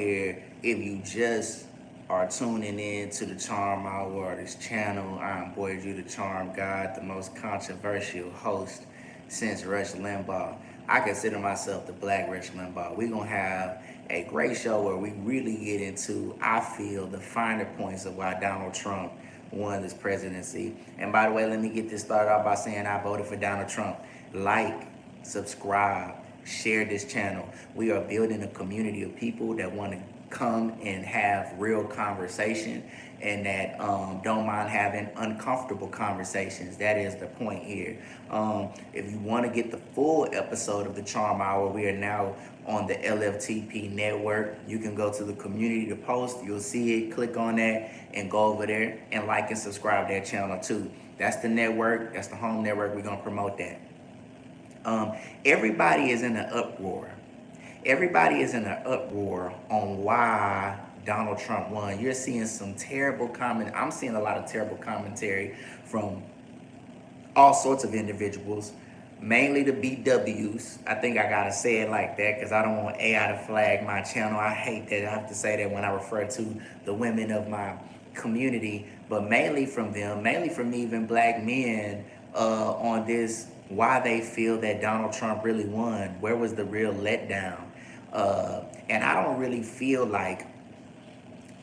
here. If you just are tuning in to the Charm Hour, this channel, I'm Boi Dru, the Charm God, the most controversial host since Rush Limbaugh. I consider myself the Black Rush Limbaugh. We're going to have a great show where we really get into, I feel, the finer points of why Donald Trump won this presidency. And by the way, let me get this started off by saying I voted for Donald Trump. Like, subscribe, share this channel. We are building a community of people that want to come and have real conversation and that don't mind having uncomfortable conversations. That is the point here. If you want to get the full episode of the Charm Hour, we are now on the LFTP network. You can go to the community to post. You'll see it. Click on that and go over there and like and subscribe to that channel too. That's the network. That's the home network. We're going to promote that. Everybody is in an uproar. Everybody is in an uproar on why Donald Trump won. You're seeing some terrible comment. I'm seeing a lot of terrible commentary from all sorts of individuals, mainly the BWs. I think I gotta say it like that because I don't want AI to flag my channel. I hate that I have to say that when I refer to the women of my community, but mainly from them, mainly from even black men on this, why they feel that Donald Trump really won. Where was the real letdown? And I don't really feel like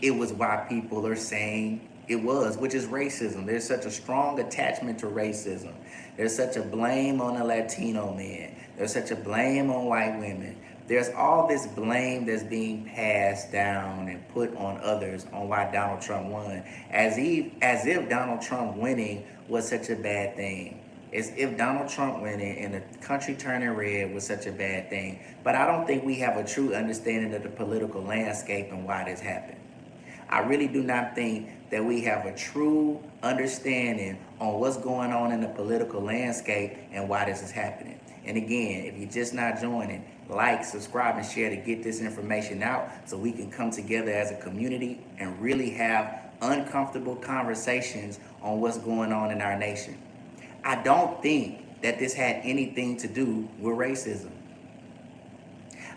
it was why people are saying it was, which is racism. There's such a strong attachment to racism. There's such a blame on the Latino men. There's such a blame on white women. There's all this blame that's being passed down and put on others on why Donald Trump won, as if Donald Trump winning was such a bad thing. As if Donald Trump winning and the country turning red was such a bad thing. But I don't think we have a true understanding of the political landscape and why this happened. I really do not think that we have a true understanding on what's going on in the political landscape and why this is happening. And again, if you're just not joining, like, subscribe, and share to get this information out so we can come together as a community and really have uncomfortable conversations on what's going on in our nation. I don't think that this had anything to do with racism.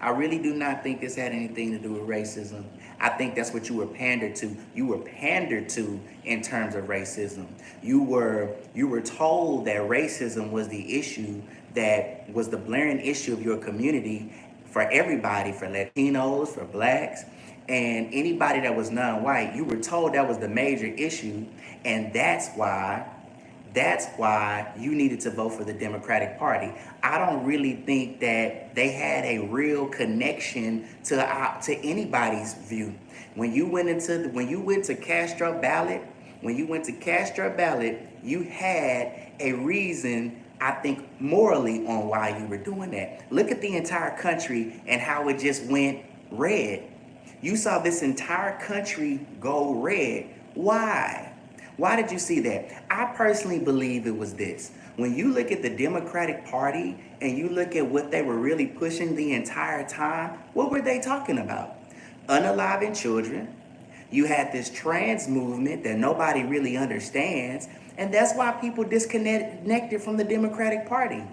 I really do not think this had anything to do with racism. I think that's what you were pandered to. You were pandered to in terms of racism. You were told that racism was the issue, that was the blaring issue of your community for everybody, for Latinos, for blacks, and anybody that was non-white. You were told that was the major issue, and that's why you needed to vote for the Democratic Party. I don't really think that they had a real connection to anybody's view. When you went to Castro ballot, you had a reason, I think, morally on why you were doing that. Look at the entire country and how it just went red. You saw this entire country go red. Why? Why did you see that? I personally believe it was this. When you look at the Democratic Party and you look at what they were really pushing the entire time, what were they talking about? Unaliving children. You had this trans movement that nobody really understands, and that's why people disconnected from the Democratic Party.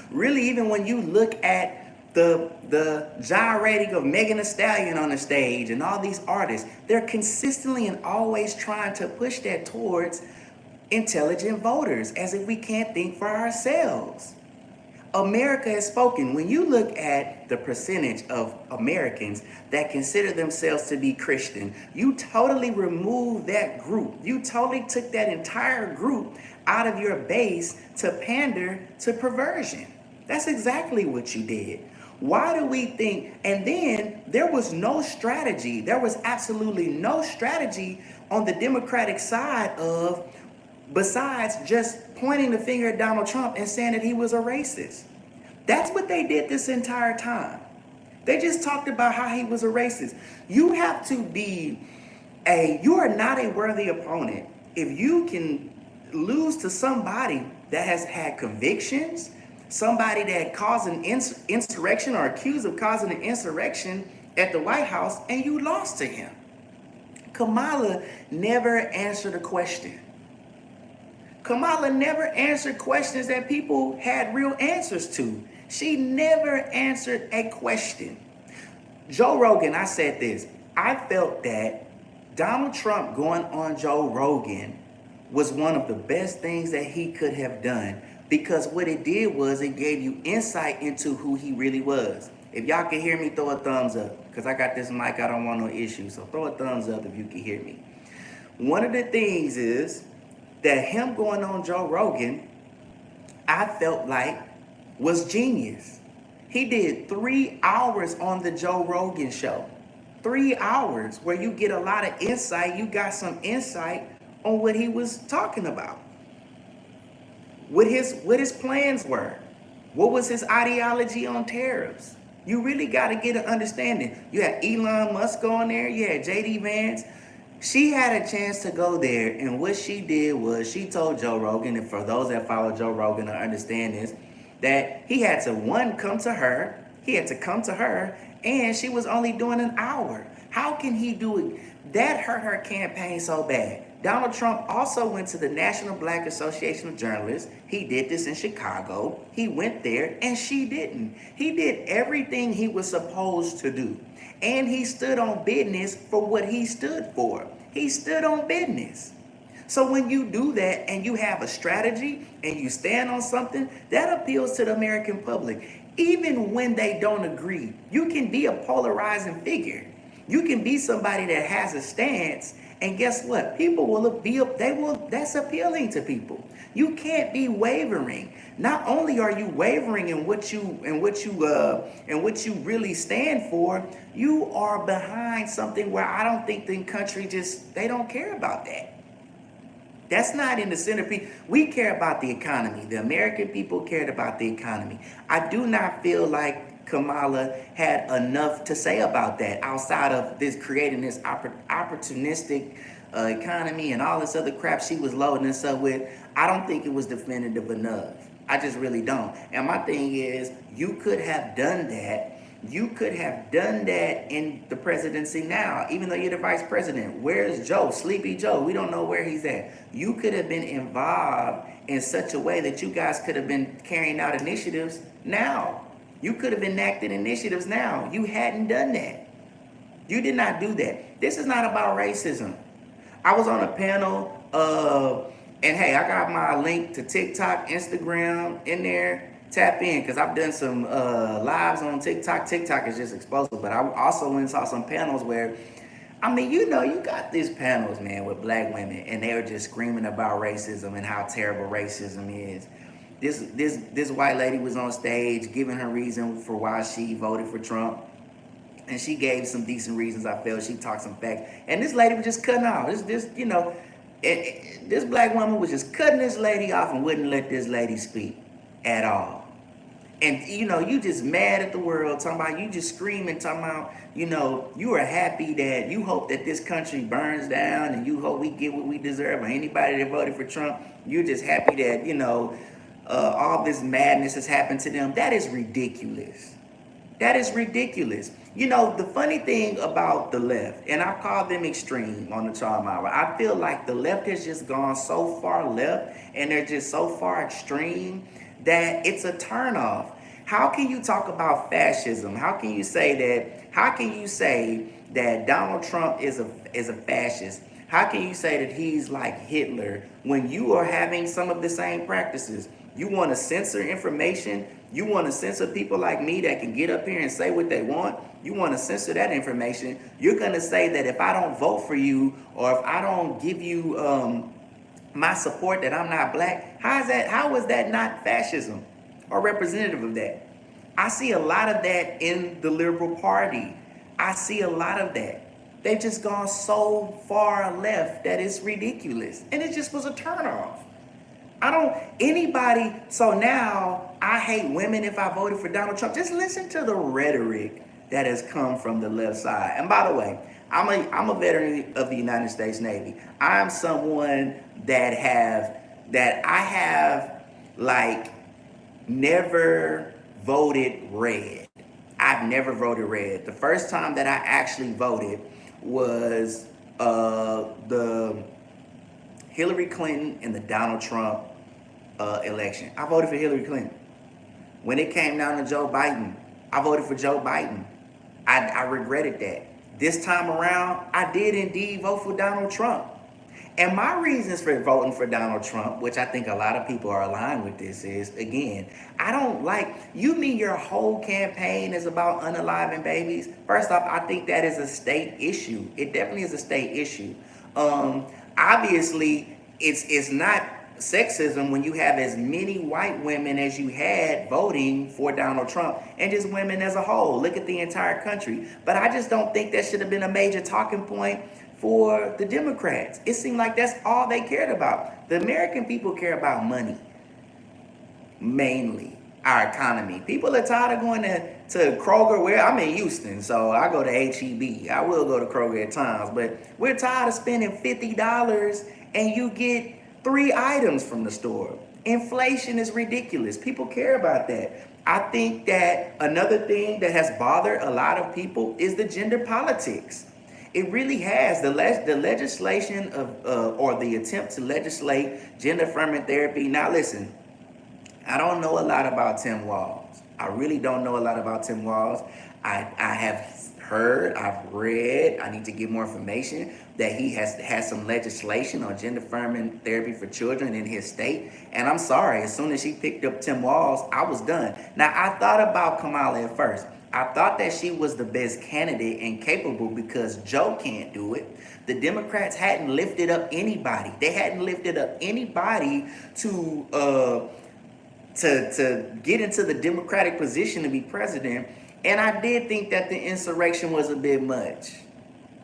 Really, even when you look at the gyrating of Megan Thee Stallion on the stage and all these artists, they're consistently and always trying to push that towards intelligent voters, as if we can't think for ourselves. America has spoken. When you look at the percentage of Americans that consider themselves to be Christian, you totally removed that group. You totally took that entire group out of your base to pander to perversion. That's exactly what you did. Why do we think? And then there was no strategy. There was absolutely no strategy on the Democratic side besides just pointing the finger at Donald Trump and saying that he was a racist. That's what they did this entire time. They just talked about how he was a racist. You have to you are not a worthy opponent if you can lose to somebody that has had convictions, somebody that caused an insurrection or accused of causing an insurrection at the White House, and you lost to him. Kamala never answered a question. Kamala never answered questions that people had real answers to. She never answered a question. Joe Rogan, I said this. I felt that Donald Trump going on Joe Rogan was one of the best things that he could have done, because what it did was it gave you insight into who he really was. If y'all can hear me, throw a thumbs up, because I got this mic, I don't want no issues. So throw a thumbs up if you can hear me. One of the things is that him going on Joe Rogan, I felt like was genius. He did 3 hours on the Joe Rogan show. 3 hours where you get a lot of insight. You got some insight on what he was talking about. What his plans were. What was his ideology on tariffs? You really got to get an understanding. You had Elon Musk on there. You had JD Vance. She had a chance to go there, and what she did was she told Joe Rogan, and for those that follow Joe Rogan to understand this, that he had to, one, come to her. He had to come to her, and she was only doing an hour. How can he do it? That hurt her campaign so bad. Donald Trump also went to the National Black Association of Journalists. He did this in Chicago. He went there, and she didn't. He did everything he was supposed to do. And he stood on business for what he stood for. He stood on business. So when you do that and you have a strategy and you stand on something, that appeals to the American public. Even when they don't agree, you can be a polarizing figure. You can be somebody that has a stance, and guess what? People will be, that's appealing to people. You can't be wavering. Not only are you wavering in what you really stand for, you are behind something where I don't think the country they don't care about that. That's not in the centerpiece. We care about the economy. The American people cared about the economy. I do not feel like Kamala had enough to say about that outside of this creating this opportunistic economy and all this other crap she was loading us up with. I don't think it was definitive enough. I just really don't. And my thing is, you could have done that. You could have done that in the presidency now, even though you're the vice president. Where's Joe? Sleepy Joe. We don't know where he's at. You could have been involved in such a way that you guys could have been carrying out initiatives now. You could have enacted initiatives now. You hadn't done that. You did not do that. This is not about racism. I was on a panel, and hey, I got my link to TikTok, Instagram in there. Tap in, because I've done some lives on TikTok. TikTok is just explosive, but I also went and saw some panels where, I mean, you got these panels, man, with black women, and they were just screaming about racism and how terrible racism is. This white lady was on stage giving her reason for why she voted for Trump, and she gave some decent reasons. I felt she talked some facts, and this lady was just cutting off. This black woman was just cutting this lady off and wouldn't let this lady speak at all. And you just mad at the world, talking about, you just screaming, talking about, you are happy that you hope that this country burns down, and you hope we get what we deserve. Or anybody that voted for Trump, you're just happy that all this madness has happened to them. That is ridiculous. That is ridiculous. The funny thing about the left, and I call them extreme on the Charm Hour, I feel like the left has just gone so far left, and they're just so far extreme that it's a turnoff. How can you talk about fascism? How can you say that Donald Trump is a fascist? How can you say that he's like Hitler when you are having some of the same practices? You want to censor information? You want to censor people like me that can get up here and say what they want? You want to censor that information? You're going to say that if I don't vote for you, or if I don't give you my support, that I'm not black? How is that not fascism or representative of that? I see a lot of that in the Liberal Party. I see a lot of that. They've just gone so far left that it's ridiculous. And it just was a turnoff. So now I hate women if I voted for Donald Trump. Just listen to the rhetoric that has come from the left side. And by the way, I'm a veteran of the United States Navy. I'm someone that I have never voted red. I've never voted red. The first time that I actually voted was the Hillary Clinton and the Donald Trump election. I voted for Hillary Clinton. When it came down to Joe Biden, I voted for Joe Biden. I regretted that. This time around, I did indeed vote for Donald Trump. And my reasons for voting for Donald Trump, which I think a lot of people are aligned with this, is again, I don't like, you mean your whole campaign is about unaliving babies? First off, I think that is a state issue. It definitely is a state issue. Obviously, it's not sexism when you have as many white women as you had voting for Donald Trump, and just women as a whole. Look at the entire country. But I just don't think that should have been a major talking point for the Democrats. It seemed like that's all they cared about. The American people care about money, mainly our economy. People are tired of going to Kroger. Where I'm in Houston, so I go to HEB. I will go to Kroger at times, but we're tired of spending $50 and you get 3 items from the store. Inflation is ridiculous. People care about that. I think that another thing that has bothered a lot of people is the gender politics. It really has. The legislation or the attempt to legislate gender affirming therapy. Now listen, I don't know a lot about Tim Walz. I really don't know a lot about Tim Walz. I have heard, I've read, I need to get more information that he has some legislation on gender affirming therapy for children in his state. And I'm sorry, as soon as she picked up Tim Walz, I was done. Now, I thought about Kamala at first. I thought that she was the best candidate and capable because Joe can't do it. The Democrats hadn't lifted up anybody. They hadn't lifted up anybody to get into the Democratic position to be president. And I did think that the insurrection was a bit much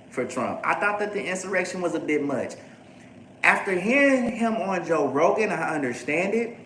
for Trump. I thought that the insurrection was a bit much. After hearing him on Joe Rogan, I understand it.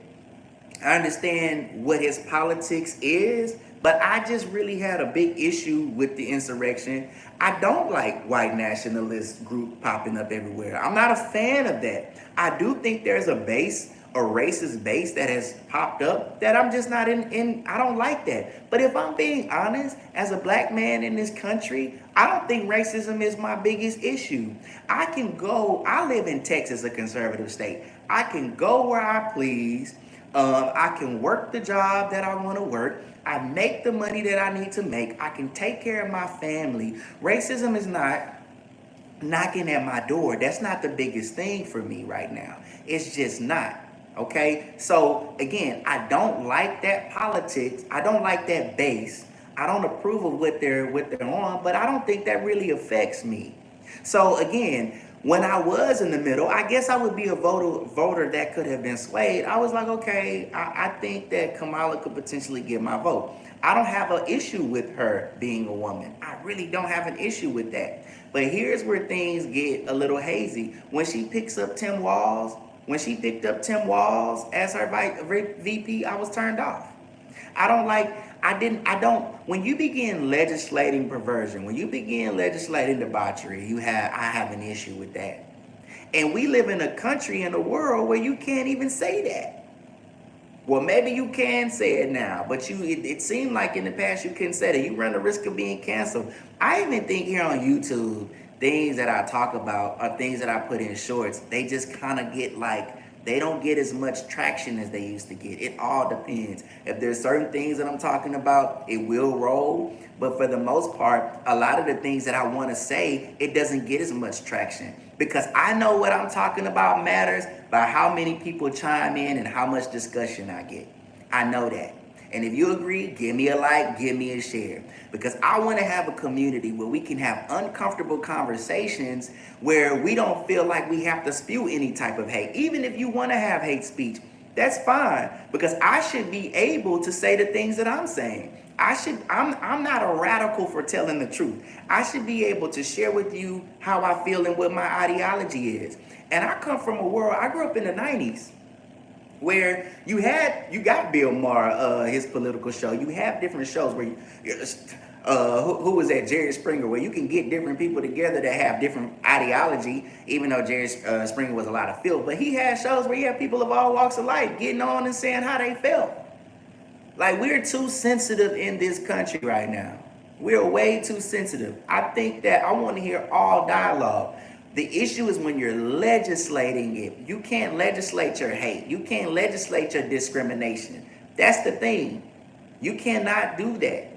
I understand what his politics is, but I just really had a big issue with the insurrection. I don't like white nationalist group popping up everywhere. I'm not a fan of that. I do think there's a racist base that has popped up that I'm just not in. I don't like that. But if I'm being honest, as a black man in this country, I don't think racism is my biggest issue. I live in Texas, a conservative state. I can go where I please. I can work the job that I want to work. I make the money that I need to make. I can take care of my family. Racism is not knocking at my door. That's not the biggest thing for me right now. It's just not. Okay? So again, I don't like that politics. I don't like that base. I don't approve of what they're on, but I don't think that really affects me. So again, when I was in the middle, I guess I would be a voter that could have been swayed. I was like, okay, I think that Kamala could potentially get my vote. I don't have an issue with her being a woman. I really don't have an issue with that. But here's where things get a little hazy. When she picked up Tim Walz as her VP, I was turned off. When you begin legislating perversion, when you begin legislating debauchery, I have an issue with that. And we live in a country, in a world where you can't even say that. Well, maybe you can say it now, but it seemed like in the past you couldn't say that. You run the risk of being canceled. I even think here on YouTube, things that I talk about are things that I put in shorts. They just kind of get they don't get as much traction as they used to get. It all depends. If there's certain things that I'm talking about, it will roll. But for the most part, a lot of the things that I want to say, it doesn't get as much traction. Because I know what I'm talking about matters by how many people chime in and how much discussion I get. I know that. And if you agree, give me a like, give me a share. Because I want to have a community where we can have uncomfortable conversations where we don't feel like we have to spew any type of hate. Even if you want to have hate speech, that's fine. Because I should be able to say the things that I'm saying. I'm not a radical for telling the truth. I should be able to share with you how I feel and what my ideology is. And I come from a world, I grew up in the 90s. Where you got Bill Maher, his political show. You have different shows where who was that? Jerry Springer, where you can get different people together that have different ideology, even though Jerry Springer was a lot of filth. But he had shows where you have people of all walks of life getting on and saying how they felt. Like, we're too sensitive in this country right now. We're way too sensitive. I think that I want to hear all dialogue. The issue is when you're legislating it. You can't legislate your hate. You can't legislate your discrimination. That's the thing. You cannot do that.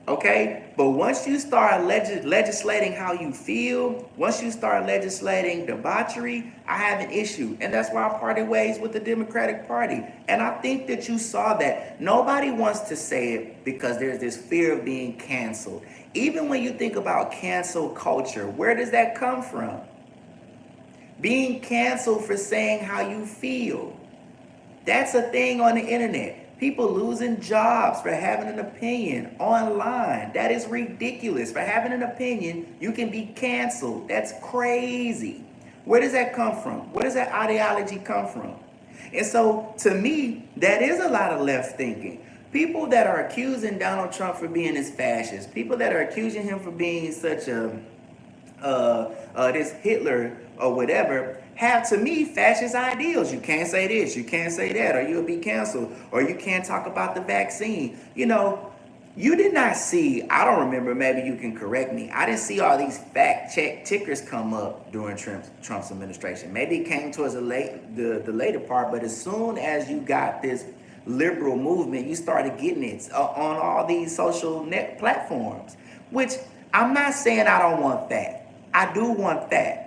Okay, but once you start legislating how you feel, once you start legislating debauchery, I have an issue. And that's why I parted ways with the Democratic Party. And I think that you saw that. Nobody wants to say it because there's this fear of being canceled. Even when you think about cancel culture, where does that come from? Being canceled for saying how you feel. That's a thing on the internet. People losing jobs for having an opinion online. That is ridiculous. For having an opinion, you can be canceled. That's crazy. Where does that come from? Where does that ideology come from? And so, to me, that is a lot of left thinking. People that are accusing Donald Trump for being this fascist, people that are accusing him for being such a this Hitler or whatever, have, to me, fascist ideals. You can't say this, you can't say that, or you'll be canceled, or you can't talk about the vaccine. You know, you did not see, I don't remember, maybe you can correct me, I didn't see all these fact check tickers come up during Trump's administration. Maybe it came towards the later part, but as soon as you got this liberal movement, you started getting it on all these social net platforms, which I'm not saying I don't want that. I do want that.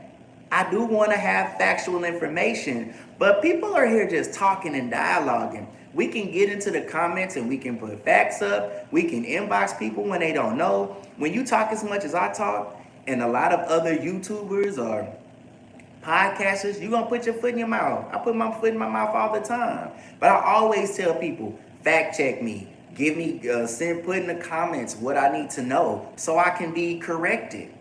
I do want to have factual information, but people are here just talking and dialoguing. We can get into the comments and we can put facts up. We can inbox people when they don't know. When you talk as much as I talk, and a lot of other YouTubers or podcasters, you're going to put your foot in your mouth. I put my foot in my mouth all the time. But I always tell people, fact check me. Give me, put in the comments what I need to know so I can be corrected.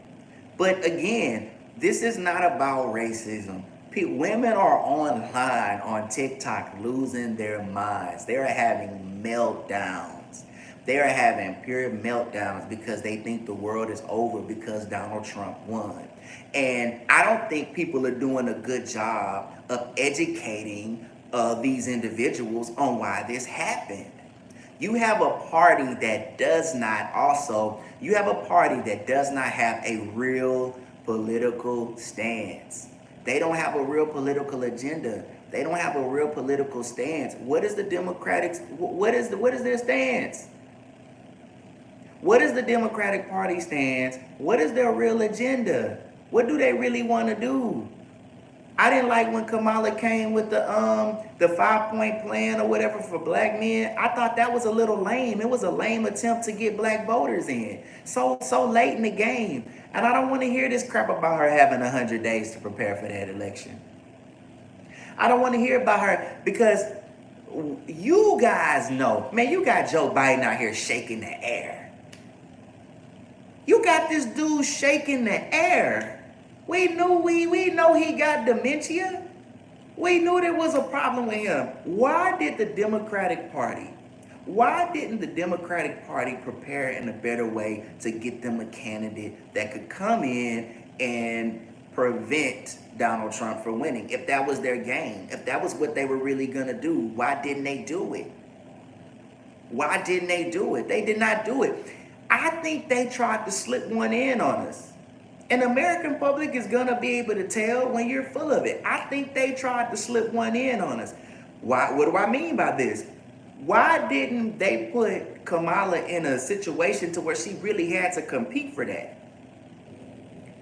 But again, this is not about racism. Women are online on TikTok losing their minds. They are having meltdowns. They are having pure meltdowns because they think the world is over because Donald Trump won. And I don't think people are doing a good job of educating these individuals on why this happened. You have a party that does not have a real political stance. They don't have a real political agenda. They don't have a real political stance. What is the Democrats? What is their stance? What is the Democratic Party stance? What is their real agenda? What do they really want to do? I didn't like when Kamala came with the 5-point plan or whatever for black men. I thought that was a little lame. It was a lame attempt to get black voters in. So late in the game. And I don't want to hear this crap about her having 100 days to prepare for that election. I don't want to hear about her because you guys know, man, you got Joe Biden out here shaking the air. You got this dude shaking the air. We know he got dementia. We knew there was a problem with him. Why didn't the Democratic Party prepare in a better way to get them a candidate that could come in and prevent Donald Trump from winning? If that was their game, if that was what they were really going to do, why didn't they do it? Why didn't they do it? They did not do it. I think they tried to slip one in on us. And the American public is going to be able to tell when you're full of it. I think they tried to slip one in on us. Why? What do I mean by this? Why didn't they put Kamala in a situation to where she really had to compete for that?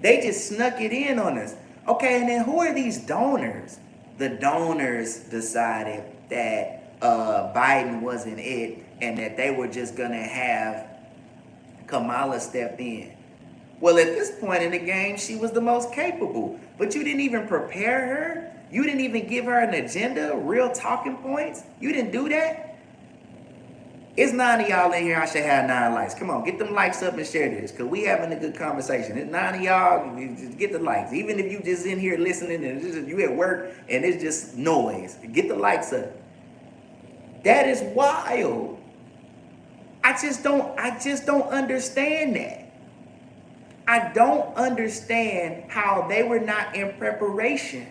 They just snuck it in on us. Okay, and then who are these donors? The donors decided that Biden wasn't it and that they were just going to have Kamala step in. Well, at this point in the game, she was the most capable. But you didn't even prepare her. You didn't even give her an agenda, real talking points. You didn't do that. It's 9 of y'all in here. I should have 9 likes. Come on, get them likes up and share this because we having a good conversation. It's 9 of y'all. Just get the likes. Even if you just in here listening and you at work and it's just noise, get the likes up. That is wild. I just don't understand that. I don't understand how they were not in preparation,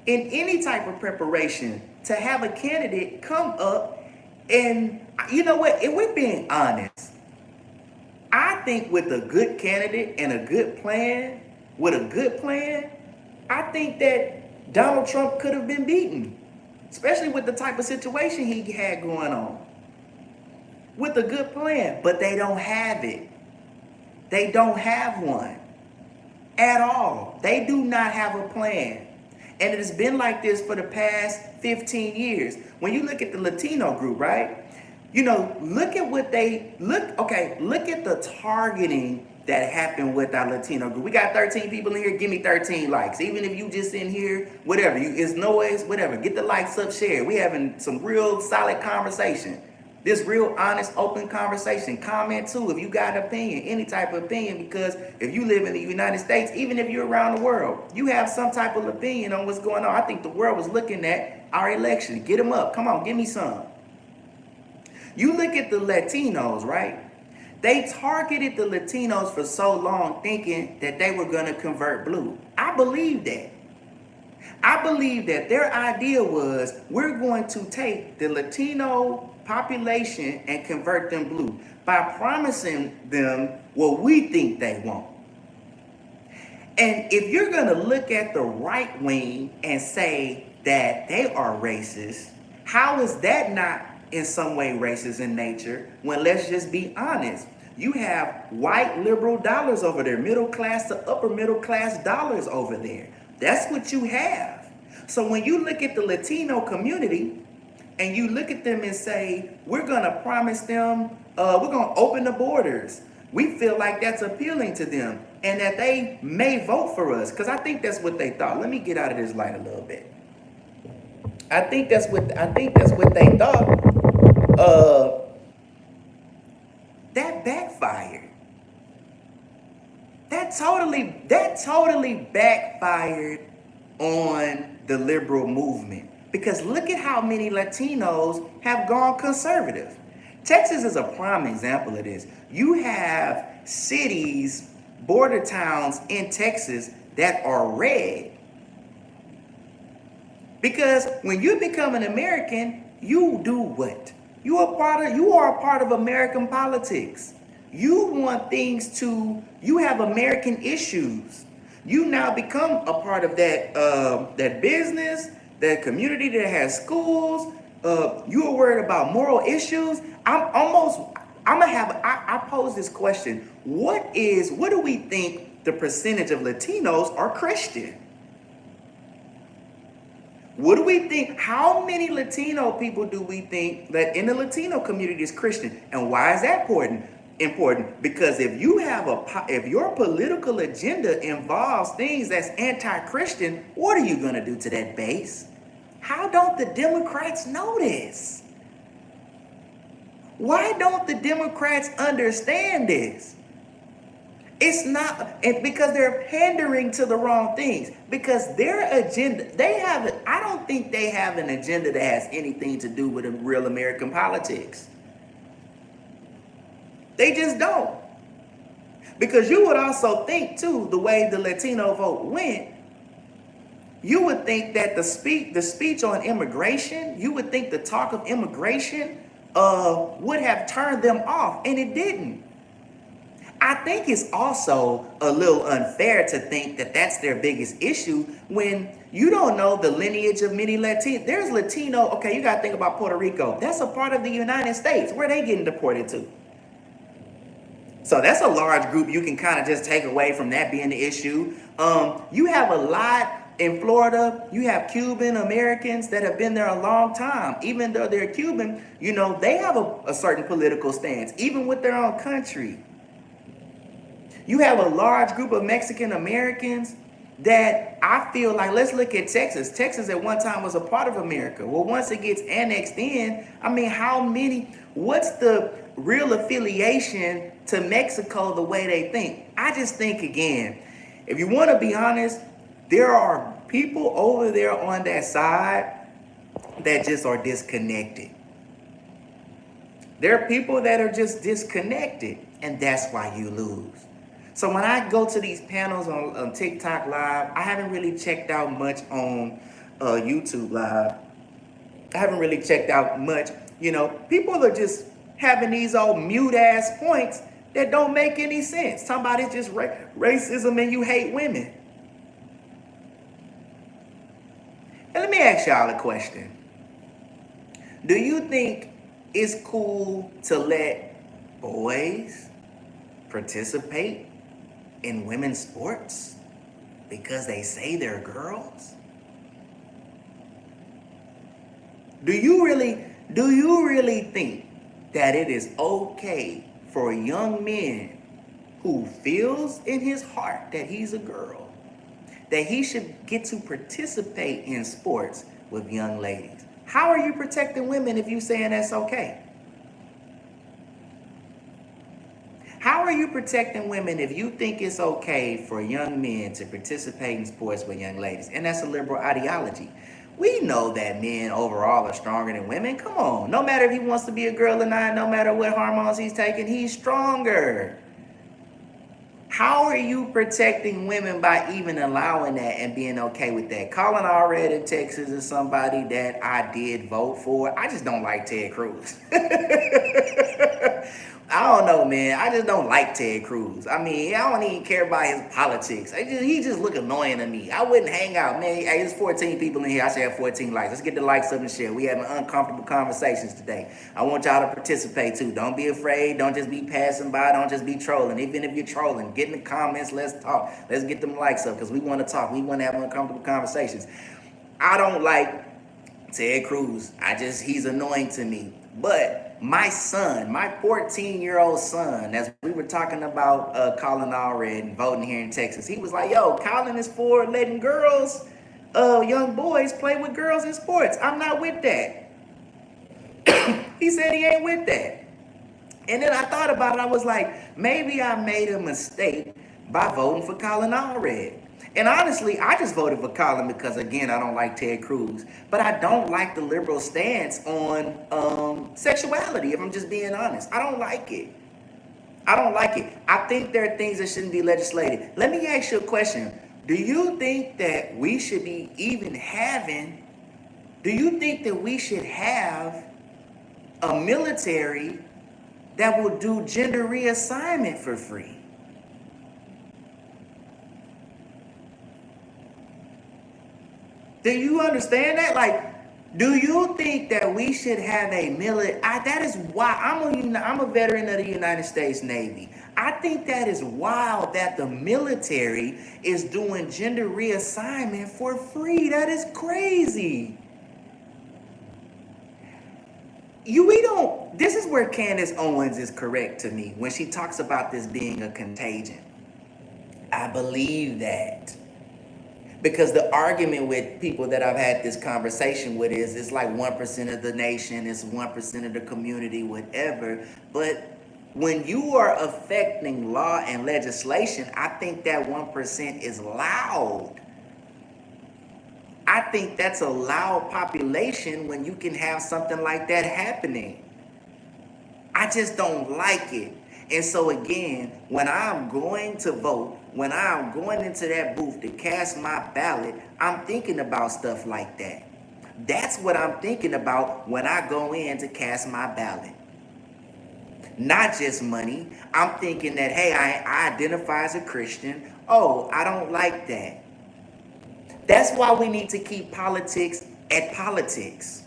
in any type of preparation, to have a candidate come up. And you know what? If we're being honest, I think with a good candidate and a good plan, I think that Donald Trump could have been beaten, especially with the type of situation he had going on. with a good plan, but they don't have it. They don't have one at all. They do not have a plan. And it has been like this for the past 15 years. When you look at the Latino group, right? You know, look at what they look at the targeting that happened with our Latino group. We got 13 people in here, give me 13 likes. Even if you just in here, whatever, it's noise, whatever. Get the likes up, share. We having some real solid conversation. This real honest, open conversation. Comment too if you got an opinion, any type of opinion, because if you live in the United States, even if you're around the world, you have some type of opinion on what's going on. I think the world was looking at our election. Get them up. Come on, give me some. You look at the Latinos, right? They targeted the Latinos for so long thinking that they were going to convert blue. I believe that. I believe that their idea was we're going to take the Latino population and convert them blue by promising them what we think they want. And if you're going to look at the right wing and say that they are racist, how is that not in some way racist in nature when, let's just be honest, you have white liberal dollars over there, middle class to upper middle class dollars over there. That's what you have. So when you look at the Latino community and you look at them and say, we're going to promise them, we're going to open the borders. We feel like that's appealing to them and that they may vote for us. Because I think that's what they thought. Let me get out of this light a little bit. I think that's what they thought. That backfired. That totally backfired on the liberal movement. Because look at how many Latinos have gone conservative. Texas is a prime example of this. You have cities, border towns in Texas that are red. Because when you become an American, you do what? You are a part of American politics. You have American issues. You now become a part of that business, that community that has schools. You are worried about moral issues. I pose this question. What do we think the percentage of Latinos are Christian? What do we think? How many Latino people do we think that in the Latino community is Christian? And why is that important? Because if your political agenda involves things that's anti-Christian, what are you going to do to that base? How don't the Democrats know this? Why don't the Democrats understand this? It's not, and because they're pandering to the wrong things. Because their agenda, I don't think they have an agenda that has anything to do with real American politics. They just don't. Because you would also think, too, the way the Latino vote went, you would think that the speech on immigration, you would think the talk of immigration would have turned them off, and it didn't. I think it's also a little unfair to think that that's their biggest issue when you don't know the lineage of many Latinos. There's Latino, okay, you got to think about Puerto Rico. That's a part of the United States. Where are they getting deported to? So that's a large group you can kind of just take away from that being the issue. You have a lot in Florida. You have Cuban Americans that have been there a long time. Even though they're Cuban, they have a certain political stance, even with their own country. You have a large group of Mexican Americans that I feel like, let's look at Texas. Texas at one time was a part of America. Well, once it gets annexed in, what's the real affiliation to Mexico the way they think? I just think, again, if you want to be honest, there are people over there on that side that just are disconnected. There are people that are just disconnected, and that's why you lose. So when I go to these panels on TikTok Live, I haven't really checked out much on YouTube Live. I haven't really checked out much. People are just having these old mute-ass points that don't make any sense. Somebody's just racism and you hate women. And let me ask y'all a question. Do you think it's cool to let boys participate in women's sports because they say they're girls? Do you really think that it is okay for young men who feels in his heart that he's a girl, that he should get to participate in sports with young ladies? How are you protecting women if you saying that's okay? How are you protecting women if you think it's okay for young men to participate in sports with young ladies? And that's a liberal ideology. We know that men overall are stronger than women. Come on. No matter if he wants to be a girl or not, no matter what hormones he's taking, he's stronger. How are you protecting women by even allowing that and being okay with that? Colin Allred in Texas is somebody that I did vote for. I just don't like Ted Cruz. I don't know, man. I just don't like Ted Cruz. I mean, I don't even care about his politics. He just look annoying to me. I wouldn't hang out, man. Hey, there's 14 people in here. I should have 14 likes. Let's get the likes up and share. We having uncomfortable conversations today. I want y'all to participate too. Don't be afraid. Don't just be passing by. Don't just be trolling. Even if you're trolling, get in the comments. Let's talk. Let's get them likes up because we want to talk. We want to have uncomfortable conversations. I don't like Ted Cruz. He's annoying to me. But my son, my 14-year-old son, as we were talking about Colin Allred and voting here in Texas, he was like, yo, Colin is for letting girls, young boys play with girls in sports. I'm not with that. He said he ain't with that. And then I thought about it. I was like, maybe I made a mistake by voting for Colin Allred. And honestly, I just voted for Colin because, again, I don't like Ted Cruz. But I don't like the liberal stance on sexuality, if I'm just being honest. I don't like it. I don't like it. I think there are things that shouldn't be legislated. Let me ask you a question. Do you think that we should be even having, do you think that we should have a military that will do gender reassignment for free? Do you understand that? Like, do you think that we should have a military? That is why I'm a veteran of the United States Navy. I think that is wild that the military is doing gender reassignment for free. That is crazy. This is where Candace Owens is correct to me when she talks about this being a contagion. I believe that. Because the argument with people that I've had this conversation with is it's like 1% of the nation, it's 1% of the community, whatever. But when you are affecting law and legislation, I think that 1% is loud. I think that's a loud population when you can have something like that happening. I just don't like it. And so again, when I'm going to vote, when I'm going into that booth to cast my ballot, I'm thinking about stuff like that. That's what I'm thinking about when I go in to cast my ballot. Not just money. I'm thinking that, hey, I identify as a Christian. Oh, I don't like that. That's why we need to keep politics at politics.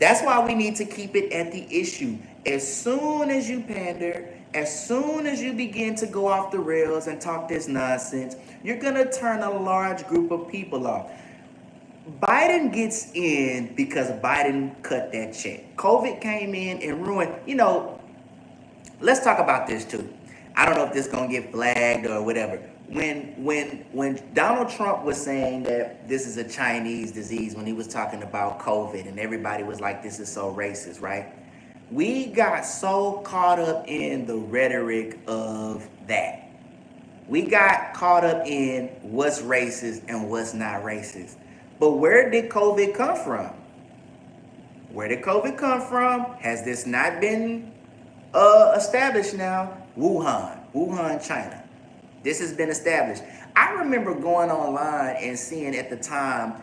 That's why we need to keep it at the issue. As soon as you pander, as soon as you begin to go off the rails and talk this nonsense, you're going to turn a large group of people off. Biden gets in because Biden cut that check. COVID came in and ruined, let's talk about this too. I don't know if this is going to get flagged or whatever. When Donald Trump was saying that this is a Chinese disease, when he was talking about COVID and everybody was like, this is so racist, right? We got so caught up in the rhetoric of that. We got caught up in what's racist and what's not racist. But where did COVID come from? Where did COVID come from? Has this not been established now? Wuhan, China. This has been established. I remember going online and seeing at the time,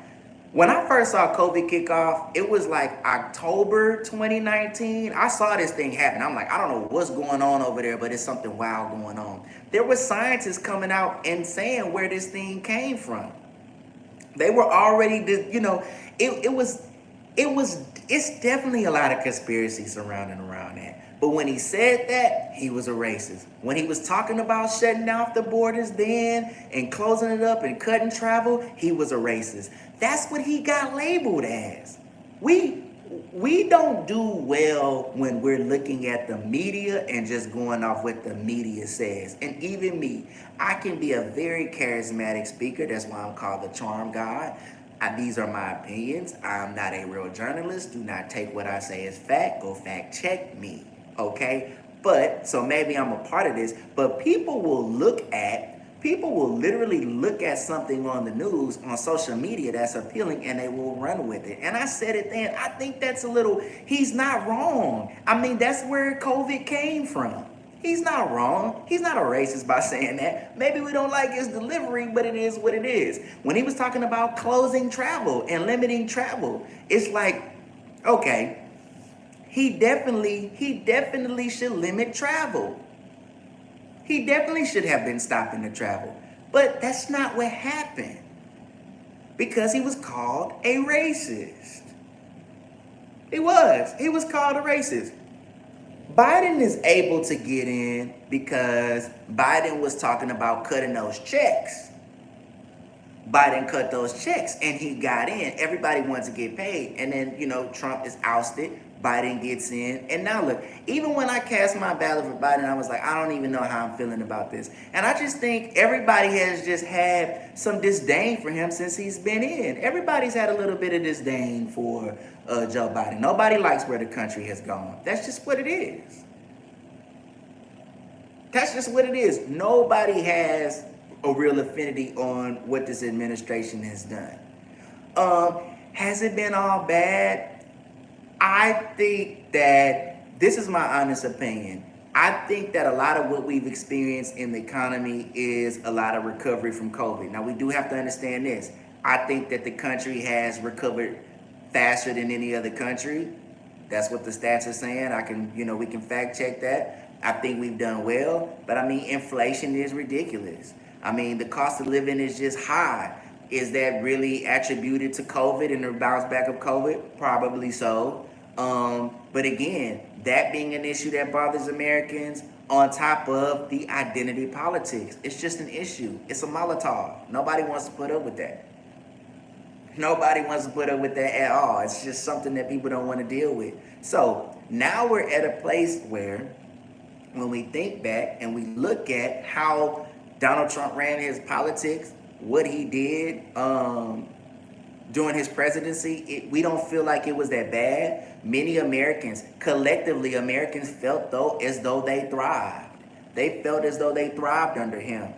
when I first saw COVID kick off, it was like October 2019. I saw this thing happen. I'm like, I don't know what's going on over there, but it's something wild going on. There were scientists coming out and saying where this thing came from. They were already, it was It's definitely a lot of conspiracy surrounding around that. But when he said that, he was a racist. When he was talking about shutting off the borders then and closing it up and cutting travel, he was a racist. That's what he got labeled as. We don't do well when we're looking at the media and just going off what the media says. And even me, I can be a very charismatic speaker. That's why I'm called the Charm God. These are my opinions. I'm not a real journalist. Do not take what I say as fact. Go fact check me. Okay? But, so maybe I'm a part of this, but people will literally look at something on the news, on social media that's appealing, and they will run with it. And I said it then, I think that's he's not wrong. I mean, that's where COVID came from. He's not wrong. He's not a racist by saying that. Maybe we don't like his delivery, but it is what it is. When he was talking about closing travel and limiting travel, it's like, okay, he definitely should limit travel. He definitely should have been stopping the travel. But that's not what happened. Because he was called a racist. He was called a racist. Biden is able to get in because Biden was talking about cutting those checks. Biden cut those checks and he got in. Everybody wants to get paid. And then, Trump is ousted. Biden gets in. And now look, even when I cast my ballot for Biden, I was like, I don't even know how I'm feeling about this. And I just think everybody has just had some disdain for him since he's been in. Everybody's had a little bit of disdain for Joe Biden. Nobody likes where the country has gone. That's just what it is. That's just what it is. Nobody has a real affinity on what this administration has done. Has it been all bad? I think that, this is my honest opinion, I think that a lot of what we've experienced in the economy is a lot of recovery from COVID. Now, we do have to understand this. I think that the country has recovered faster than any other country. That's what the stats are saying. We can fact check that. I think we've done well, but I mean, inflation is ridiculous. I mean, the cost of living is just high. Is that really attributed to COVID and the bounce back of COVID? Probably so. But again, that being an issue that bothers Americans on top of the identity politics. It's just an issue. It's a Molotov. Nobody wants to put up with that. Nobody wants to put up with that at all. It's just something that people don't want to deal with. So now we're at a place where when we think back and we look at how Donald Trump ran his politics, what he did during his presidency, we don't feel like it was that bad. Many Americans, collectively, Americans felt as though they thrived. They felt as though they thrived under him.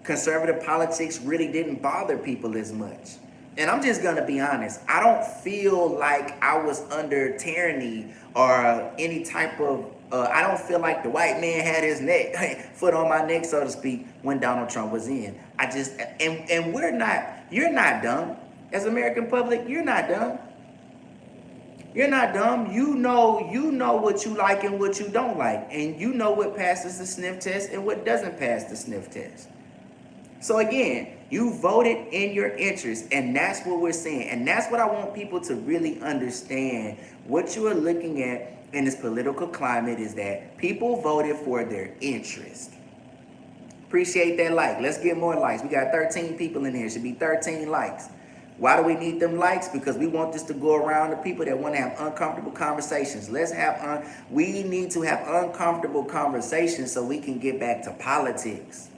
Conservative politics really didn't bother people as much. And I'm just gonna be honest, I don't feel like I was under tyranny or any type of I don't feel like the white man had his foot on my neck, so to speak, when Donald Trump was in. And you're not dumb. As American public, you're not dumb. You're not dumb. You know what you like and what you don't like. And you know what passes the sniff test and what doesn't pass the sniff test. So again, you voted in your interest, and that's what we're seeing. And that's what I want people to really understand. What you are looking at in this political climate is that people voted for their interest. Appreciate that like. Let's get more likes. We got 13 people in here. It should be 13 likes. Why do we need them likes? Because we want this to go around to people that want to have uncomfortable conversations. We need to have uncomfortable conversations so we can get back to politics.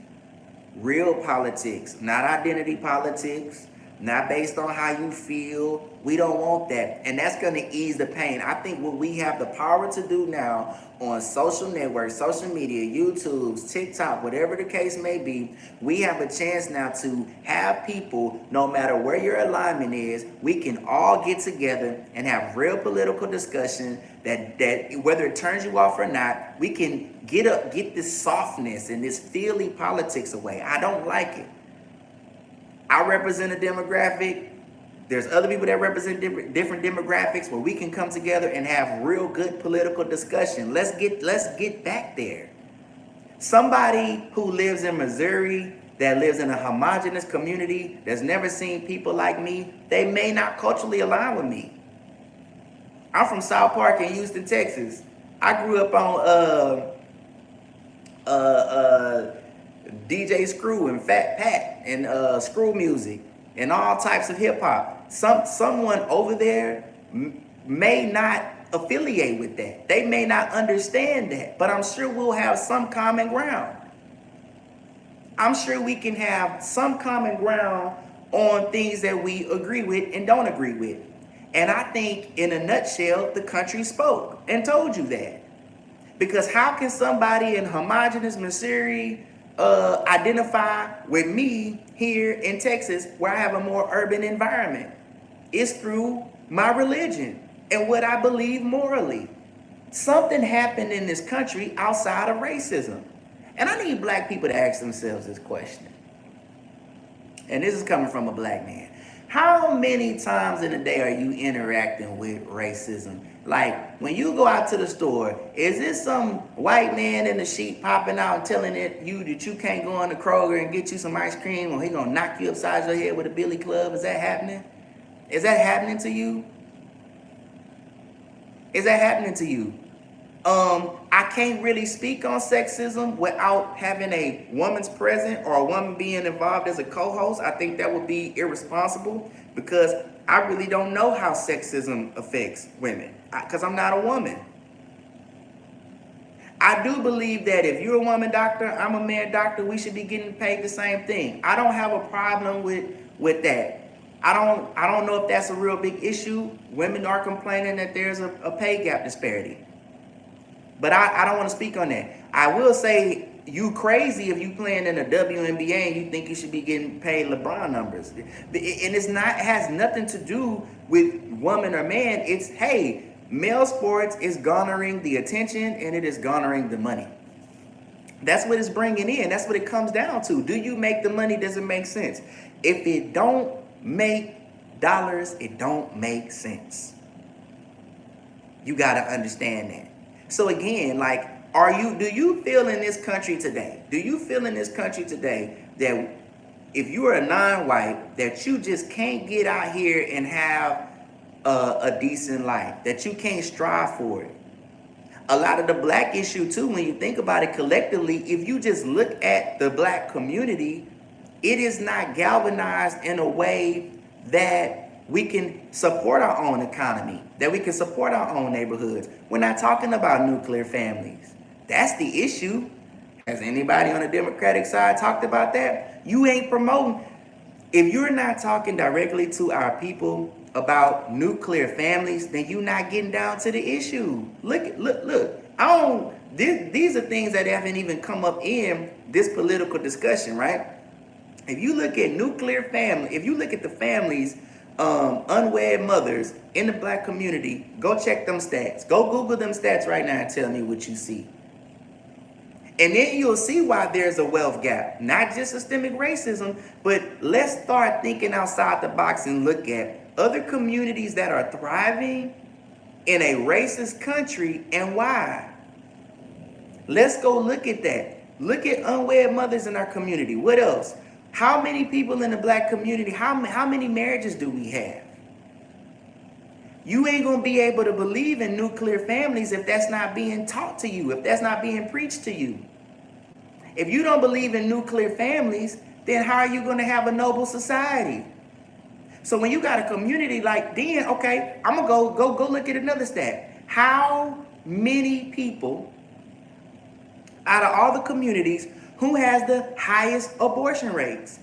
Real politics, not identity politics, not based on how you feel. We don't want that. And that's going to ease the pain. I think what we have the power to do now on social networks, social media, YouTube, TikTok, whatever the case may be, we have a chance now to have people, no matter where your alignment is, we can all get together and have real political discussion that whether it turns you off or not, we can get this softness and this feely politics away. I don't like it. I represent a demographic. There's other people that represent different demographics where we can come together and have real good political discussion. Let's get back there. Somebody who lives in Missouri, that lives in a homogenous community, that's never seen people like me, they may not culturally align with me. I'm from South Park in Houston, Texas. I grew up on DJ Screw and Fat Pat and screw music and all types of hip hop. Someone over there may not affiliate with that. They may not understand that, but I'm sure we'll have some common ground. I'm sure we can have some common ground on things that we agree with and don't agree with. And I think in a nutshell, the country spoke and told you that. Because how can somebody in homogenous Missouri identify with me here in Texas where I have a more urban environment? It's through my religion and what I believe morally. Something happened in this country outside of racism. And I need black people to ask themselves this question. And this is coming from a black man. How many times in a day are you interacting with racism? Like, when you go out to the store, is this some white man in the sheet popping out and telling you that you can't go in the Kroger and get you some ice cream, or he gonna knock you upside your head with a billy club? Is that happening? Is that happening to you? Is that happening to you? I can't really speak on sexism without having a woman's present or a woman being involved as a co-host. I think that would be irresponsible because I really don't know how sexism affects women because I'm not a woman. I do believe that if you're a woman doctor, I'm a man doctor, we should be getting paid the same thing. I don't have a problem with that. I don't know if that's a real big issue. Women are complaining that there's a pay gap disparity. But I don't want to speak on that. I will say you crazy if you playing in a WNBA and you think you should be getting paid LeBron numbers. And it has nothing to do with woman or man. It's, hey, male sports is garnering the attention and it is garnering the money. That's what it's bringing in. That's what it comes down to. Do you make the money? Does it make sense? If it don't make dollars, it don't make sense. You got to understand that. So again, like, do you feel in this country today that if you are a non-white, that you just can't get out here and have a decent life, that you can't strive for it? A lot of the black issue too, when you think about it collectively, if you just look at the black community, it is not galvanized in a way that we can support our own economy, that we can support our own neighborhoods. We're not talking about nuclear families. That's the issue. Has anybody on the Democratic side talked about that? You ain't promoting. If you're not talking directly to our people about nuclear families, then you're not getting down to the issue. Look. These are things that haven't even come up in this political discussion, right? If you look at nuclear family, if you look at the families, unwed mothers in the black community, go check them stats. Go Google them stats right now and tell me what you see. And then you'll see why there's a wealth gap. Not just systemic racism, but let's start thinking outside the box and look at other communities that are thriving in a racist country and why. Let's go look at that. Look at unwed mothers in our community. What else? How many people in the black community, how many marriages do we have? You ain't going to be able to believe in nuclear families if that's not being taught to you, if that's not being preached to you. If you don't believe in nuclear families, then how are you going to have a noble society? So when you got a community like, then, okay, I'm going to go look at another stat. How many people out of all the communities who has the highest abortion rates?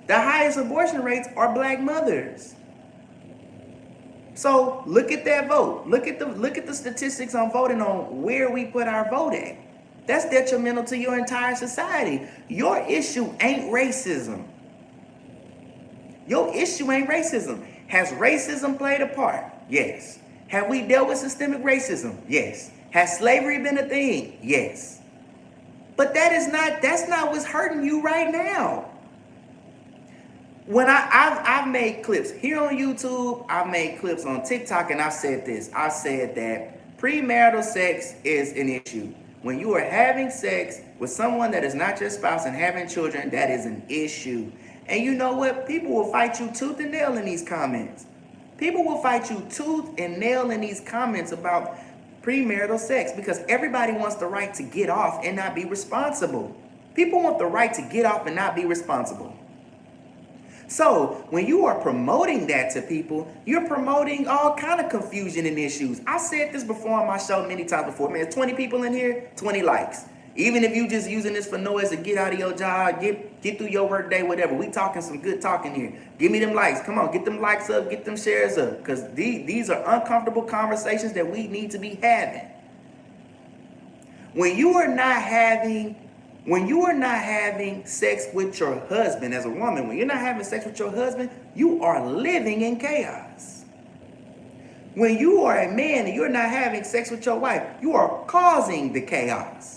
The highest abortion rates are black mothers. So look at that vote. Look at the statistics on voting on where we put our vote at. That's detrimental to your entire society. Your issue ain't racism. Your issue ain't racism. Has racism played a part? Yes. Have we dealt with systemic racism? Yes. Has slavery been a thing? Yes. But that's not what's hurting you right now. When I've made clips here on YouTube, I've made clips on TikTok, and I've said this. I've said that premarital sex is an issue. When you are having sex with someone that is not your spouse and having children, that is an issue. And you know what? People will fight you tooth and nail in these comments. People will fight you tooth and nail in these comments about premarital sex because everybody wants the right to get off and not be responsible. People want the right to get off and not be responsible. So when you are promoting that to people, you're promoting all kind of confusion and issues. I said this before on my show many times before. Man, 20 people in here, 20 likes. Even if you just using this for noise to get out of your job, get through your work day, whatever. We talking some good talking here. Give me them likes. Come on, get them likes up, get them shares up. Because these are uncomfortable conversations that we need to be having. When you are not having sex with your husband as a woman, when you're not having sex with your husband, you are living in chaos. When you are a man and you're not having sex with your wife, you are causing the chaos.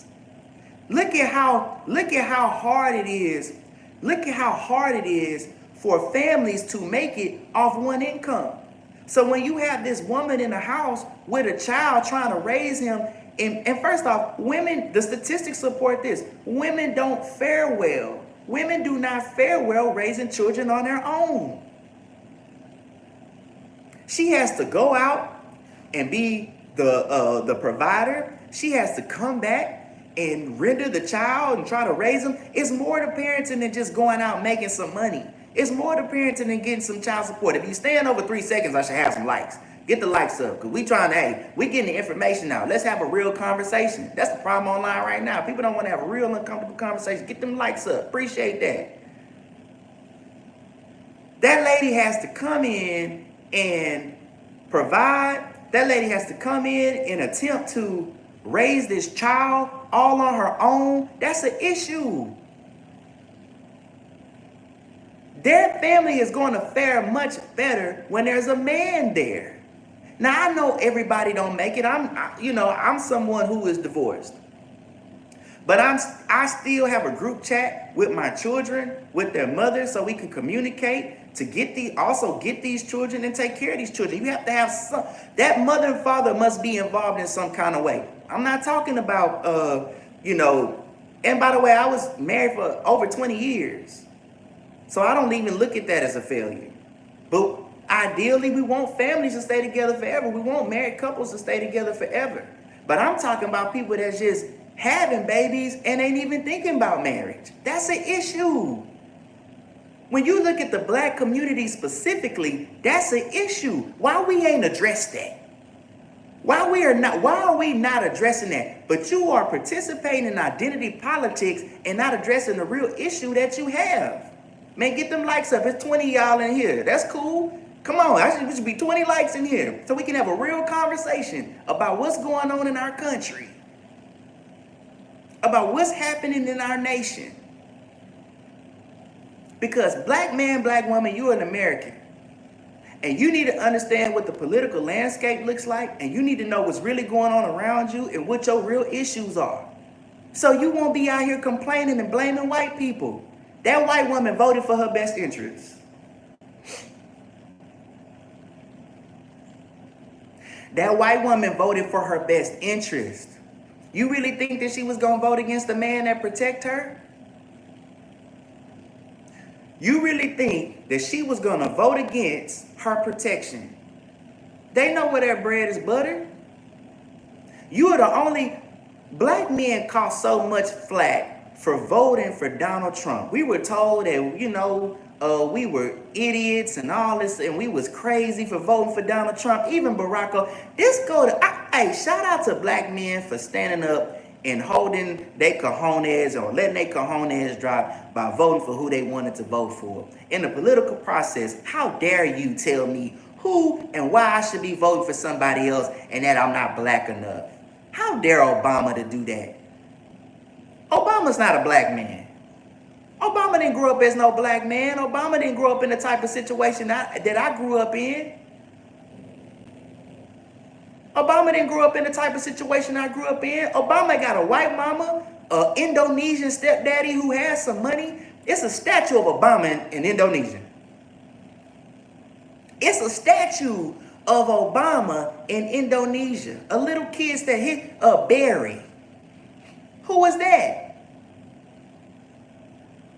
Look at how hard it is. Look at how hard it is for families to make it off one income. So when you have this woman in the house with a child trying to raise him, and first off, women, the statistics support this. Women don't fare well. Women do not fare well raising children on their own. She has to go out and be the provider. She has to come back and render the child and try to raise them. It's more to parenting than just going out and making some money. It's more to parenting than getting some child support. If you stand over 3 seconds, I should have some likes. Get the likes up, because we trying to, hey, we getting the information out. Let's have a real conversation. That's the problem online right now. People don't want to have a real uncomfortable conversation. Get them likes up. Appreciate that. That lady has to come in and provide. That lady has to come in and attempt to raise this child all on her own. That's an issue. Their family is going to fare much better when there's a man there. Now, I know everybody don't make it. I'm someone who is divorced. But I still have a group chat with my children, with their mothers, so we can communicate to get these children and take care of these children. You have to have some, that mother and father must be involved in some kind of way. I'm not talking about, and by the way, I was married for over 20 years. So I don't even look at that as a failure. But ideally, we want families to stay together forever. We want married couples to stay together forever. But I'm talking about people that's just having babies and ain't even thinking about marriage. That's an issue. When you look at the black community specifically, that's an issue. Why we ain't addressed that? Why are we not addressing that? But you are participating in identity politics and not addressing the real issue that you have. Man, get them likes up. It's 20 y'all in here. That's cool. Come on, there should be 20 likes in here so we can have a real conversation about what's going on in our country, about what's happening in our nation. Because black man, black woman, you're an American. And you need to understand what the political landscape looks like, and you need to know what's really going on around you and what your real issues are. So you won't be out here complaining and blaming white people. That white woman voted for her best interests. That white woman voted for her best interest. You really think that she was going to vote against a man that protect her? You really think that she was going to vote against her protection? They know where their bread is buttered. You are the only... Black men caught so much flack for voting for Donald Trump. We were told that, we were idiots and all this, and we was crazy for voting for Donald Trump. Even Barack Obama. Shout out to black men for standing up and holding their cojones or letting their cojones drop by voting for who they wanted to vote for. In the political process, how dare you tell me who and why I should be voting for somebody else and that I'm not black enough? How dare Obama to do that? Obama's not a black man. Obama didn't grow up as no black man. Obama didn't grow up in the type of situation that I grew up in. Obama didn't grow up in the type of situation I grew up in. Obama got a white mama, an Indonesian stepdaddy who has some money. It's a statue of Obama in Indonesia. It's a statue of Obama in Indonesia. A little kid that hit a berry. Who was that?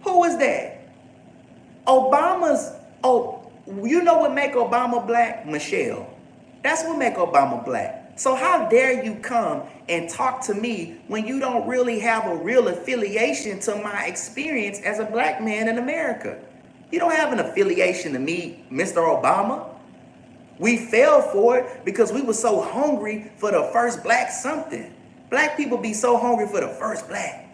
Who was that? You know what make Obama black? Michelle. That's what make Obama black. So how dare you come and talk to me when you don't really have a real affiliation to my experience as a black man in America? You don't have an affiliation to me, Mr. Obama. We fell for it because we were so hungry for the first black something. Black people be so hungry for the first black.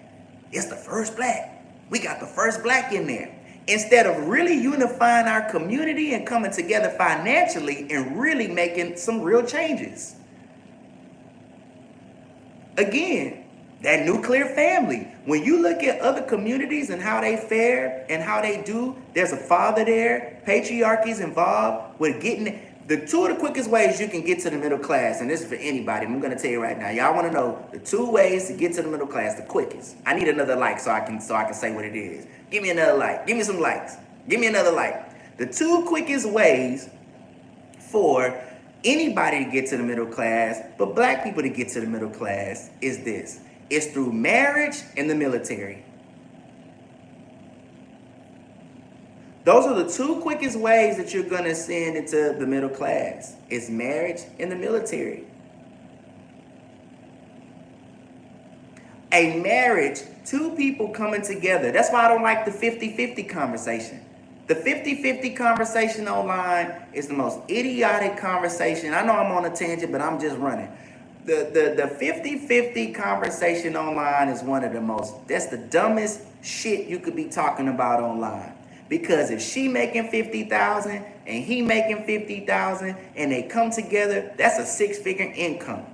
It's the first black. We got the first black in there. Instead of really unifying our community and coming together financially and really making some real changes. Again, that nuclear family. When you look at other communities and how they fare and how they do, there's a father there, patriarchy's involved with getting the two of the quickest ways you can get to the middle class, and this is for anybody. I'm going to tell you right now. Y'all want to know the 2 ways to get to the middle class, the quickest. I need another like so I can say what it is. Give me another like. Give me some likes. Give me another like. The 2 quickest ways for anybody to get to the middle class, but black people to get to the middle class is this. It's through marriage and the military. Those are the 2 quickest ways that you're going to send into the middle class. It's marriage and the military. A marriage, 2 people coming together. That's why I don't like the 50-50 conversation. The 50-50 conversation online is the most idiotic conversation. I know I'm on a tangent, but I'm just running. The 50-50 conversation online is one of the most, that's the dumbest shit you could be talking about online. Because if she making 50,000 and he making 50,000 and they come together, that's a 6-figure income.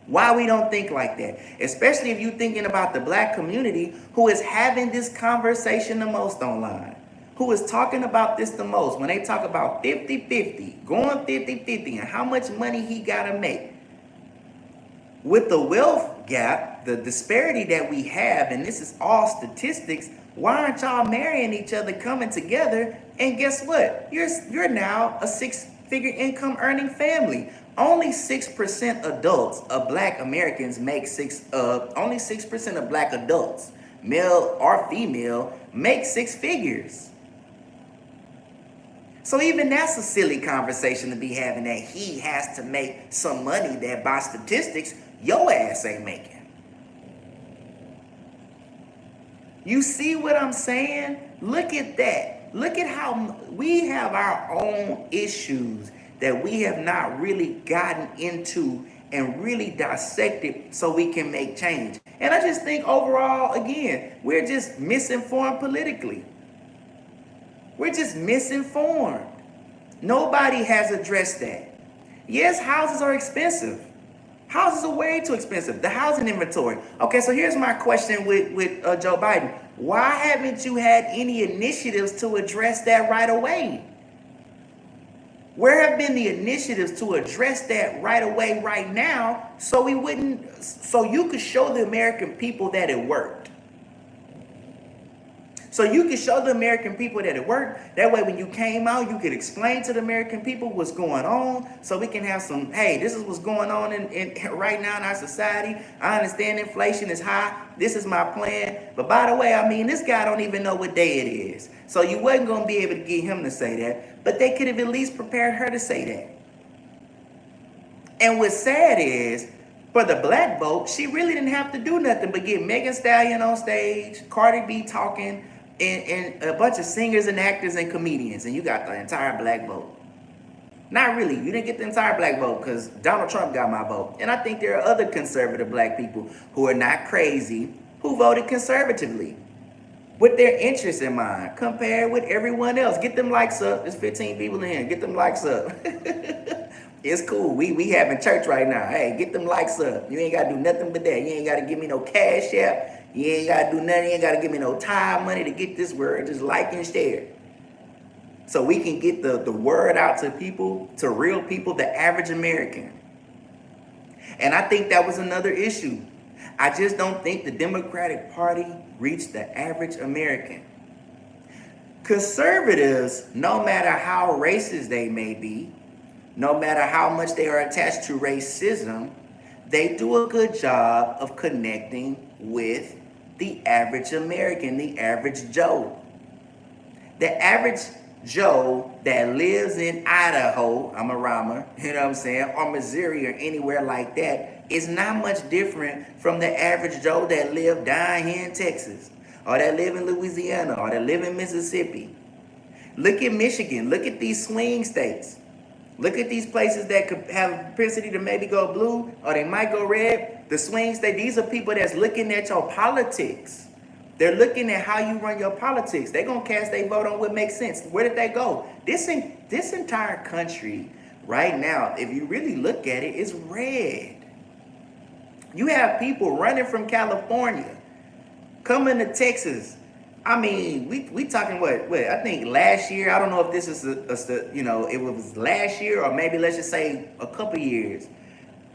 Why we don't think like that? Especially if you're thinking about the black community who is having this conversation the most online. Who is talking about this the most. When they talk about 50-50, going 50-50 and how much money he gotta make. With the wealth gap, the disparity that we have, and this is all statistics, why aren't y'all marrying each other, coming together? And guess what? You're now a 6-figure income earning family. Only 6% adults of black Americans make only 6% of black adults, male or female, make 6 figures. So even that's a silly conversation to be having, that he has to make some money that by statistics, your ass ain't making. You see what I'm saying? Look at that. Look at how we have our own issues that we have not really gotten into and really dissected so we can make change. And I just think overall, again, we're just misinformed politically. We're just misinformed. Nobody has addressed that. Yes, houses are expensive. Houses are way too expensive. The housing inventory. Okay, so here's my question with Joe Biden. Why haven't you had any initiatives to address that right away? Where have been the initiatives to address that right away, right now, so you could show the American people that it worked? So you could show the American people that it worked. That way, when you came out, you could explain to the American people what's going on. So we can have some, hey, this is what's going on in right now in our society. I understand inflation is high. This is my plan. But by the way, I mean, this guy don't even know what day it is. So you wasn't going to be able to get him to say that. But they could have at least prepared her to say that. And what's sad is, for the black vote, she really didn't have to do nothing but get Megan Thee Stallion on stage, Cardi B talking, and a bunch of singers and actors and comedians, and you got the entire black vote. Not really. You didn't get the entire black vote because Donald Trump got my vote. And I think there are other conservative black people who are not crazy who voted conservatively with their interests in mind compared with everyone else. Get them likes up. There's 15 people in here. Get them likes up. It's cool. We having church right now. Hey, get them likes up. You ain't got to do nothing but that. You ain't got to give me no cash app. You ain't got to do nothing. You ain't got to give me no time money to get this word. Just like and share. So we can get the word out to people, to real people, the average American. And I think that was another issue. I just don't think the Democratic Party reached the average American. Conservatives, no matter how racist they may be, no matter how much they are attached to racism, they do a good job of connecting with the average American, the average Joe. The average Joe that lives in Idaho, I'm a rhymer, you know what I'm saying, or Missouri or anywhere like that, is not much different from the average Joe that live down here in Texas, or that live in Louisiana, or that live in Mississippi. Look at Michigan. Look at these swing states. Look at these places that could have a propensity to maybe go blue, or they might go red. The swing state, these are people that's looking at your politics. They're looking at how you run your politics. They're going to cast their vote on what makes sense. Where did they go? This entire country right now, if you really look at it, is red. You have people running from California, coming to Texas. I mean, we talking what? I think last year, I don't know if this is, it was last year or maybe let's just say a couple years.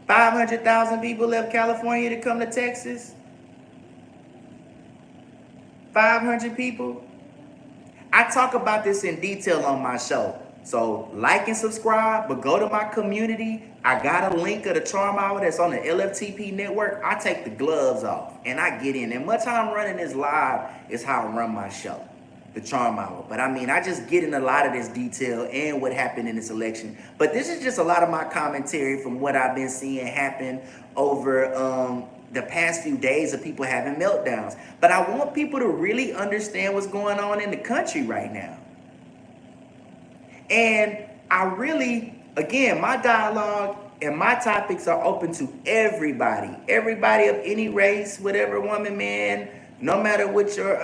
500,000 people left California to come to Texas. 500 people. I talk about this in detail on my show. So like and subscribe, but go to my community. I got a link of the Charm Hour that's on the LFTP network. I take the gloves off and I get in. And much how I'm running this live is how I run my show, the Charm Hour. But I mean, I just get in a lot of this detail and what happened in this election. But this is just a lot of my commentary from what I've been seeing happen over the past few days of people having meltdowns. But I want people to really understand what's going on in the country right now. And I really, again, my dialogue and my topics are open to everybody of any race, whatever woman, man, no matter what your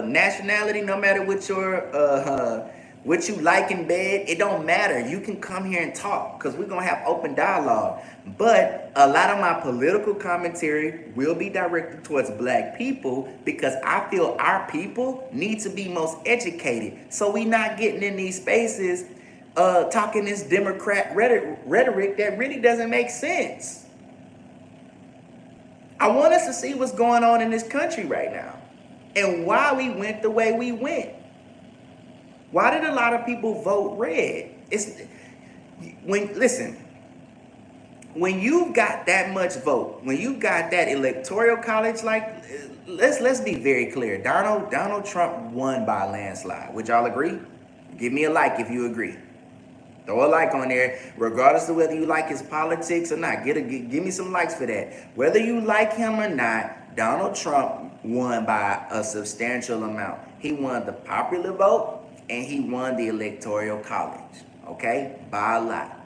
nationality, no matter what your what you like in bed, it don't matter. You can come here and talk because we're gonna have open dialogue. But a lot of my political commentary will be directed towards black people because I feel our people need to be most educated. So we not getting in these spaces talking this Democrat rhetoric that really doesn't make sense. I want us to see what's going on in this country right now and why we went the way we went. Why did a lot of people vote red? When you've got that much vote, when you've got that electoral college, like let's be very clear. Donald Trump won by a landslide. Would y'all agree? Give me a like if you agree. Throw a like on there, regardless of whether you like his politics or not. Give me some likes for that. Whether you like him or not, Donald Trump won by a substantial amount. He won the popular vote and he won the electoral college, okay? By a lot.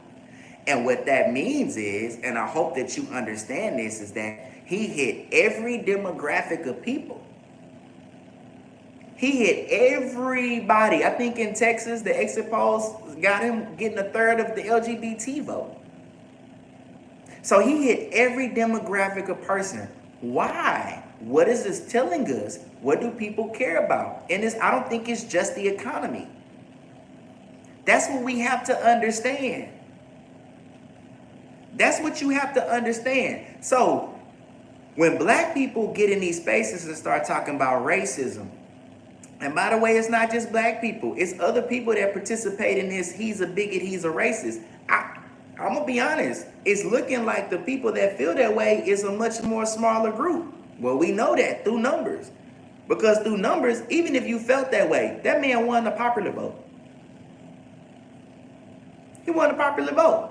And what that means is, and I hope that you understand this, is that he hit every demographic of people. He hit everybody. I think in Texas, the exit polls got him getting a third of the LGBT vote. So he hit every demographic of person. Why? What is this telling us? What do people care about? And I don't think it's just the economy. That's what we have to understand. That's what you have to understand. So when black people get in these spaces and start talking about racism, and by the way, it's not just black people. It's other people that participate in this. He's a bigot. He's a racist. I'm going to be honest. It's looking like the people that feel that way is a much more smaller group. Well, we know that through numbers. Because through numbers, even if you felt that way, that man won the popular vote. He won the popular vote.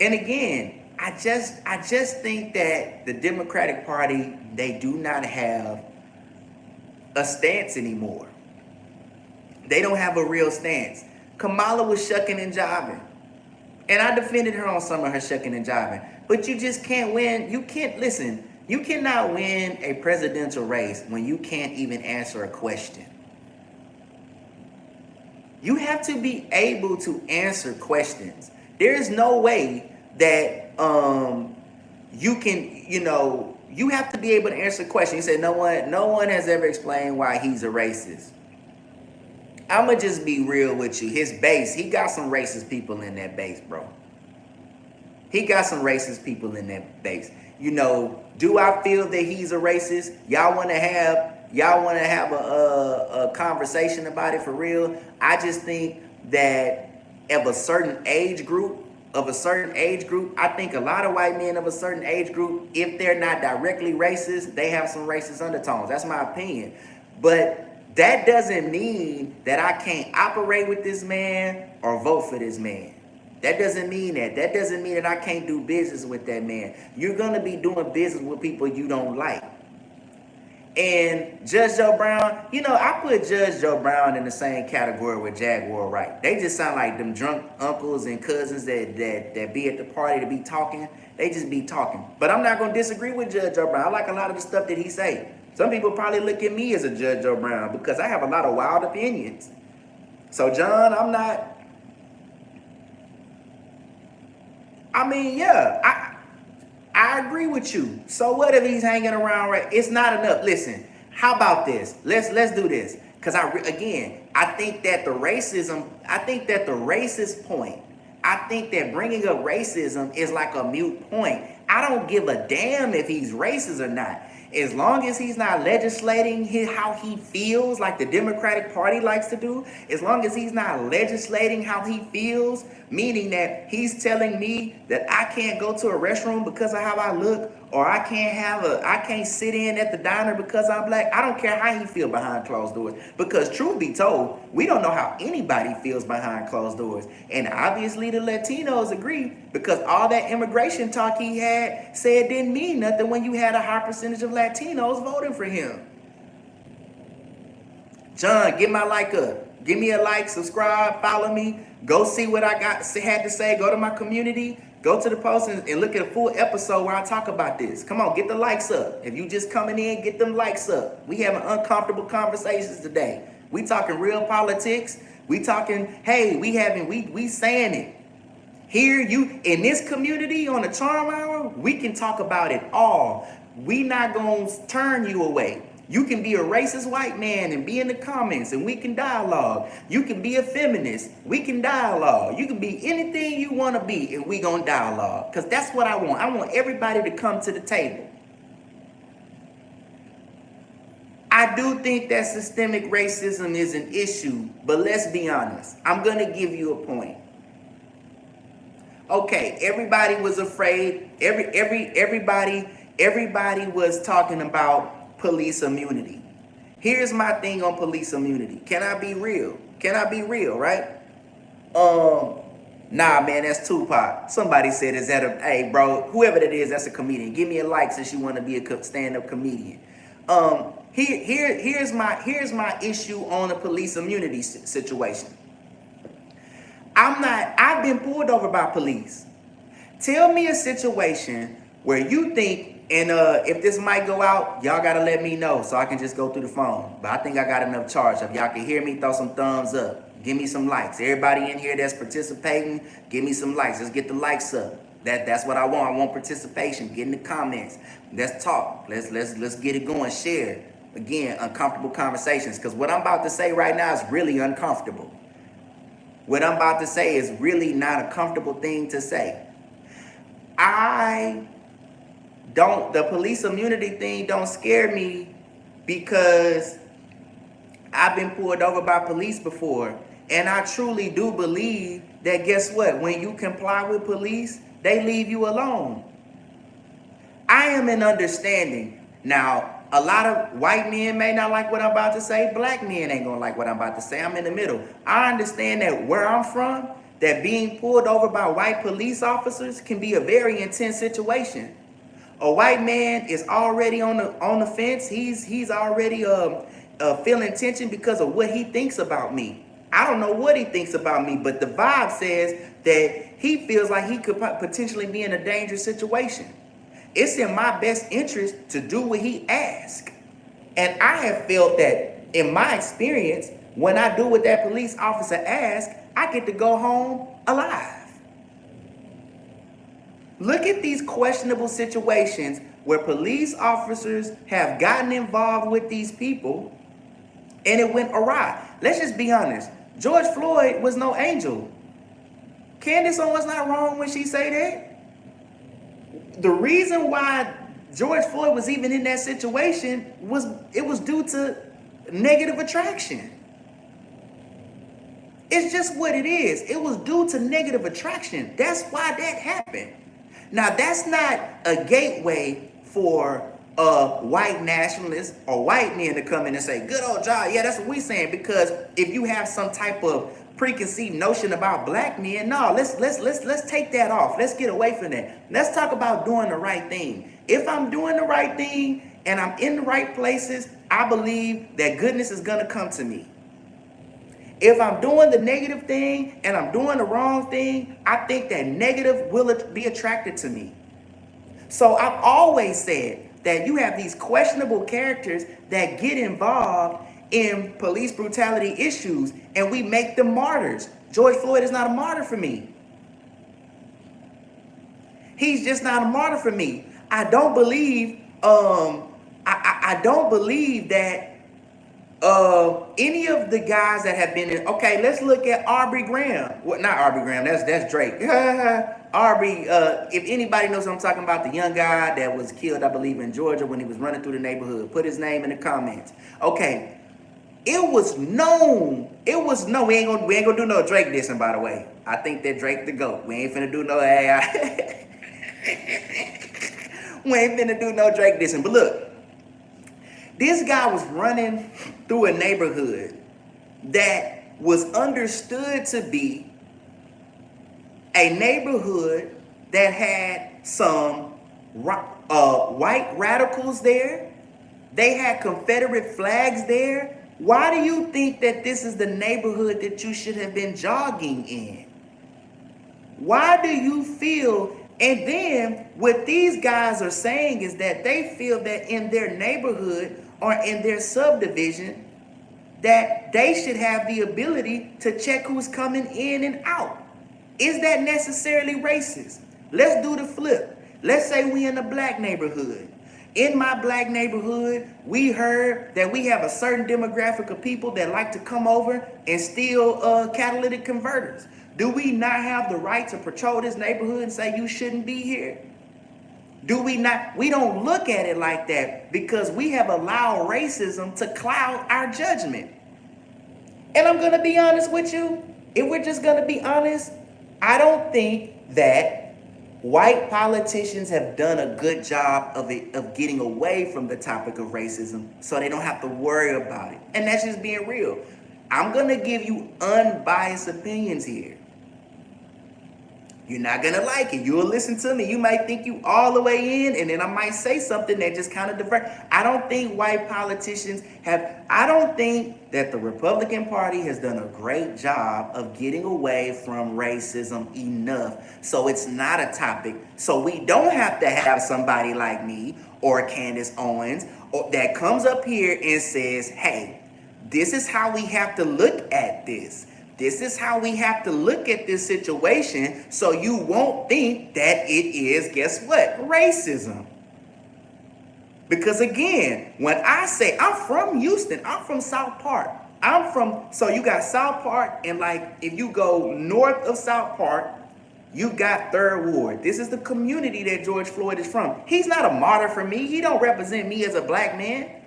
And again, I just think that the Democratic Party, they do not have a stance anymore. They don't have a real stance. Kamala was shucking and jiving. And I defended her on some of her shucking and jiving. But you just can't win. You cannot win a presidential race when you can't even answer a question. You have to be able to answer questions. There is no way that you can, you have to be able to answer questions. You say no one has ever explained why he's a racist. I'ma just be real with you. His base, he got some racist people in that base, bro. He got some racist people in that base. Do I feel that he's a racist? Y'all want to have a conversation about it for real? I just think that of a certain age group, of a certain age group, I think a lot of white men of a certain age group, if they're not directly racist, they have some racist undertones. That's my opinion. But that doesn't mean that I can't operate with this man or vote for this man. That doesn't mean that. That doesn't mean that I can't do business with that man. You're going to be doing business with people you don't like. And Judge Joe Brown, you know, I put Judge Joe Brown in the same category with Jaguar Wright. They just sound like them drunk uncles and cousins that be at the party to be talking. They just be talking. But I'm not going to disagree with Judge Joe Brown. I like a lot of the stuff that he say. Some people probably look at me as a Judge Joe Brown because I have a lot of wild opinions. So, John, I'm not... I mean, yeah, I agree with you. So what if he's hanging around, right? It's not enough. Listen, how about this? Let's do this. Because I think that the racist point, I think that bringing up racism is like a moot point. I don't give a damn if he's racist or not. As long as he's not legislating how he feels, like the Democratic Party likes to do, as long as he's not legislating how he feels, meaning that he's telling me that I can't go to a restroom because of how I look, or I can't sit in at the diner because I'm black. I don't care how he feels behind closed doors. Because truth be told, we don't know how anybody feels behind closed doors. And obviously the Latinos agree, because all that immigration talk he had said didn't mean nothing when you had a high percentage of Latinos voting for him. John, get my like up. Give me a like, subscribe, follow me. Go see what I had to say. Go to my community. Go to the post and look at a full episode where I talk about this. Come on, get the likes up. If you just coming in, get them likes up. We having uncomfortable conversations today. We talking real politics. We talking, hey, we saying it. Here, you in this community on the Charm Hour, we can talk about it all. We not gonna turn you away. You can be a racist white man and be in the comments and we can dialogue. You can be a feminist. We can dialogue. You can be anything you want to be and we gonna dialogue. Because that's what I want. I want everybody to come to the table. I do think that systemic racism is an issue, but let's be honest. I'm going to give you a point. Okay, everybody was afraid. Everybody was talking about police immunity. Here's my thing on police immunity. Can I be real? Right? Nah, man, that's Tupac. Somebody said, is that hey, bro, whoever that is, that's a comedian. Give me a like since you want to be a stand-up comedian. Here's my issue on the police immunity situation. I've been pulled over by police. Tell me a situation where you think, and if this might go out, y'all gotta let me know so I can just go through the phone. But I think I got enough charge. If y'all can hear me, throw some thumbs up. Give me some likes. Everybody in here that's participating, give me some likes. Let's get the likes up. That's what I want. I want participation. Get in the comments. Let's talk. Let's get it going. Share. Again, uncomfortable conversations. Because what I'm about to say right now is really uncomfortable. What I'm about to say is really not a comfortable thing to say. The police immunity thing don't scare me because I've been pulled over by police before. And I truly do believe that, guess what? When you comply with police, they leave you alone. I am in understanding. Now, a lot of white men may not like what I'm about to say. Black men ain't gonna like what I'm about to say. I'm in the middle. I understand that where I'm from, that being pulled over by white police officers can be a very intense situation. A white man is already on the fence. He's already feeling tension because of what he thinks about me. I don't know what he thinks about me, but the vibe says that he feels like he could potentially be in a dangerous situation. It's in my best interest to do what he asks. And I have felt that in my experience, when I do what that police officer asks, I get to go home alive. Look at these questionable situations where police officers have gotten involved with these people and it went awry. Let's just be honest. George Floyd was no angel. Candace Owens not wrong when she say that. The reason why George Floyd was even in that situation was due to negative attraction. It's just what it is. It was due to negative attraction. That's why that happened. Now, that's not a gateway for white nationalists or white men to come in and say, good old job. Yeah, that's what we saying. Because if you have some type of preconceived notion about black men, no, let's take that off. Let's get away from that. Let's talk about doing the right thing. If I'm doing the right thing and I'm in the right places, I believe that goodness is gonna come to me. If I'm doing the negative thing and I'm doing the wrong thing, I think that negative will be attracted to me. So I've always said that you have these questionable characters that get involved in police brutality issues and we make them martyrs. George Floyd is not a martyr for me. He's just not a martyr for me. I don't believe I don't believe that any of the guys that have been in, okay, let's look at Aubrey Graham. What, not Aubrey Graham, that's Drake. Aubrey, if anybody knows what I'm talking about, the young guy that was killed, I believe, in Georgia when he was running through the neighborhood. Put his name in the comments. Okay, it was known, we ain't gonna do no Drake dissing, by the way. I think that Drake the GOAT. We ain't finna do no AI. We ain't finna do no Drake dissing, but look. This guy was running through a neighborhood that was understood to be a neighborhood that had some white radicals there. They had Confederate flags there. Why do you think that this is the neighborhood that you should have been jogging in? Why do you feel? And then what these guys are saying is that they feel that in their neighborhood or in their subdivision, that they should have the ability to check who's coming in and out. Is that necessarily racist? Let's do the flip. Let's say we in a black neighborhood. In my black neighborhood, we heard that we have a certain demographic of people that like to come over and steal catalytic converters. Do we not have the right to patrol this neighborhood and say you shouldn't be here? Do we not? We don't look at it like that because we have allowed racism to cloud our judgment. And I'm going to be honest with you. If we're just going to be honest, I don't think that white politicians have done a good job of getting away from the topic of racism so they don't have to worry about it. And that's just being real. I'm going to give you unbiased opinions here. You're not going to like it. You'll listen to me. You might think you all the way in, and then I might say something that just kind of divert. I don't think white politicians I don't think that the Republican Party has done a great job of getting away from racism enough. So it's not a topic. So we don't have to have somebody like me or Candace Owens that comes up here and says, hey, this is how we have to look at this. This is how we have to look at this situation so you won't think that it is, guess what, racism. Because again, when I say, I'm from Houston, I'm from South Park. So you got South Park, and like if you go north of South Park, you got 3rd Ward. This is the community that George Floyd is from. He's not a martyr for me. He don't represent me as a black man.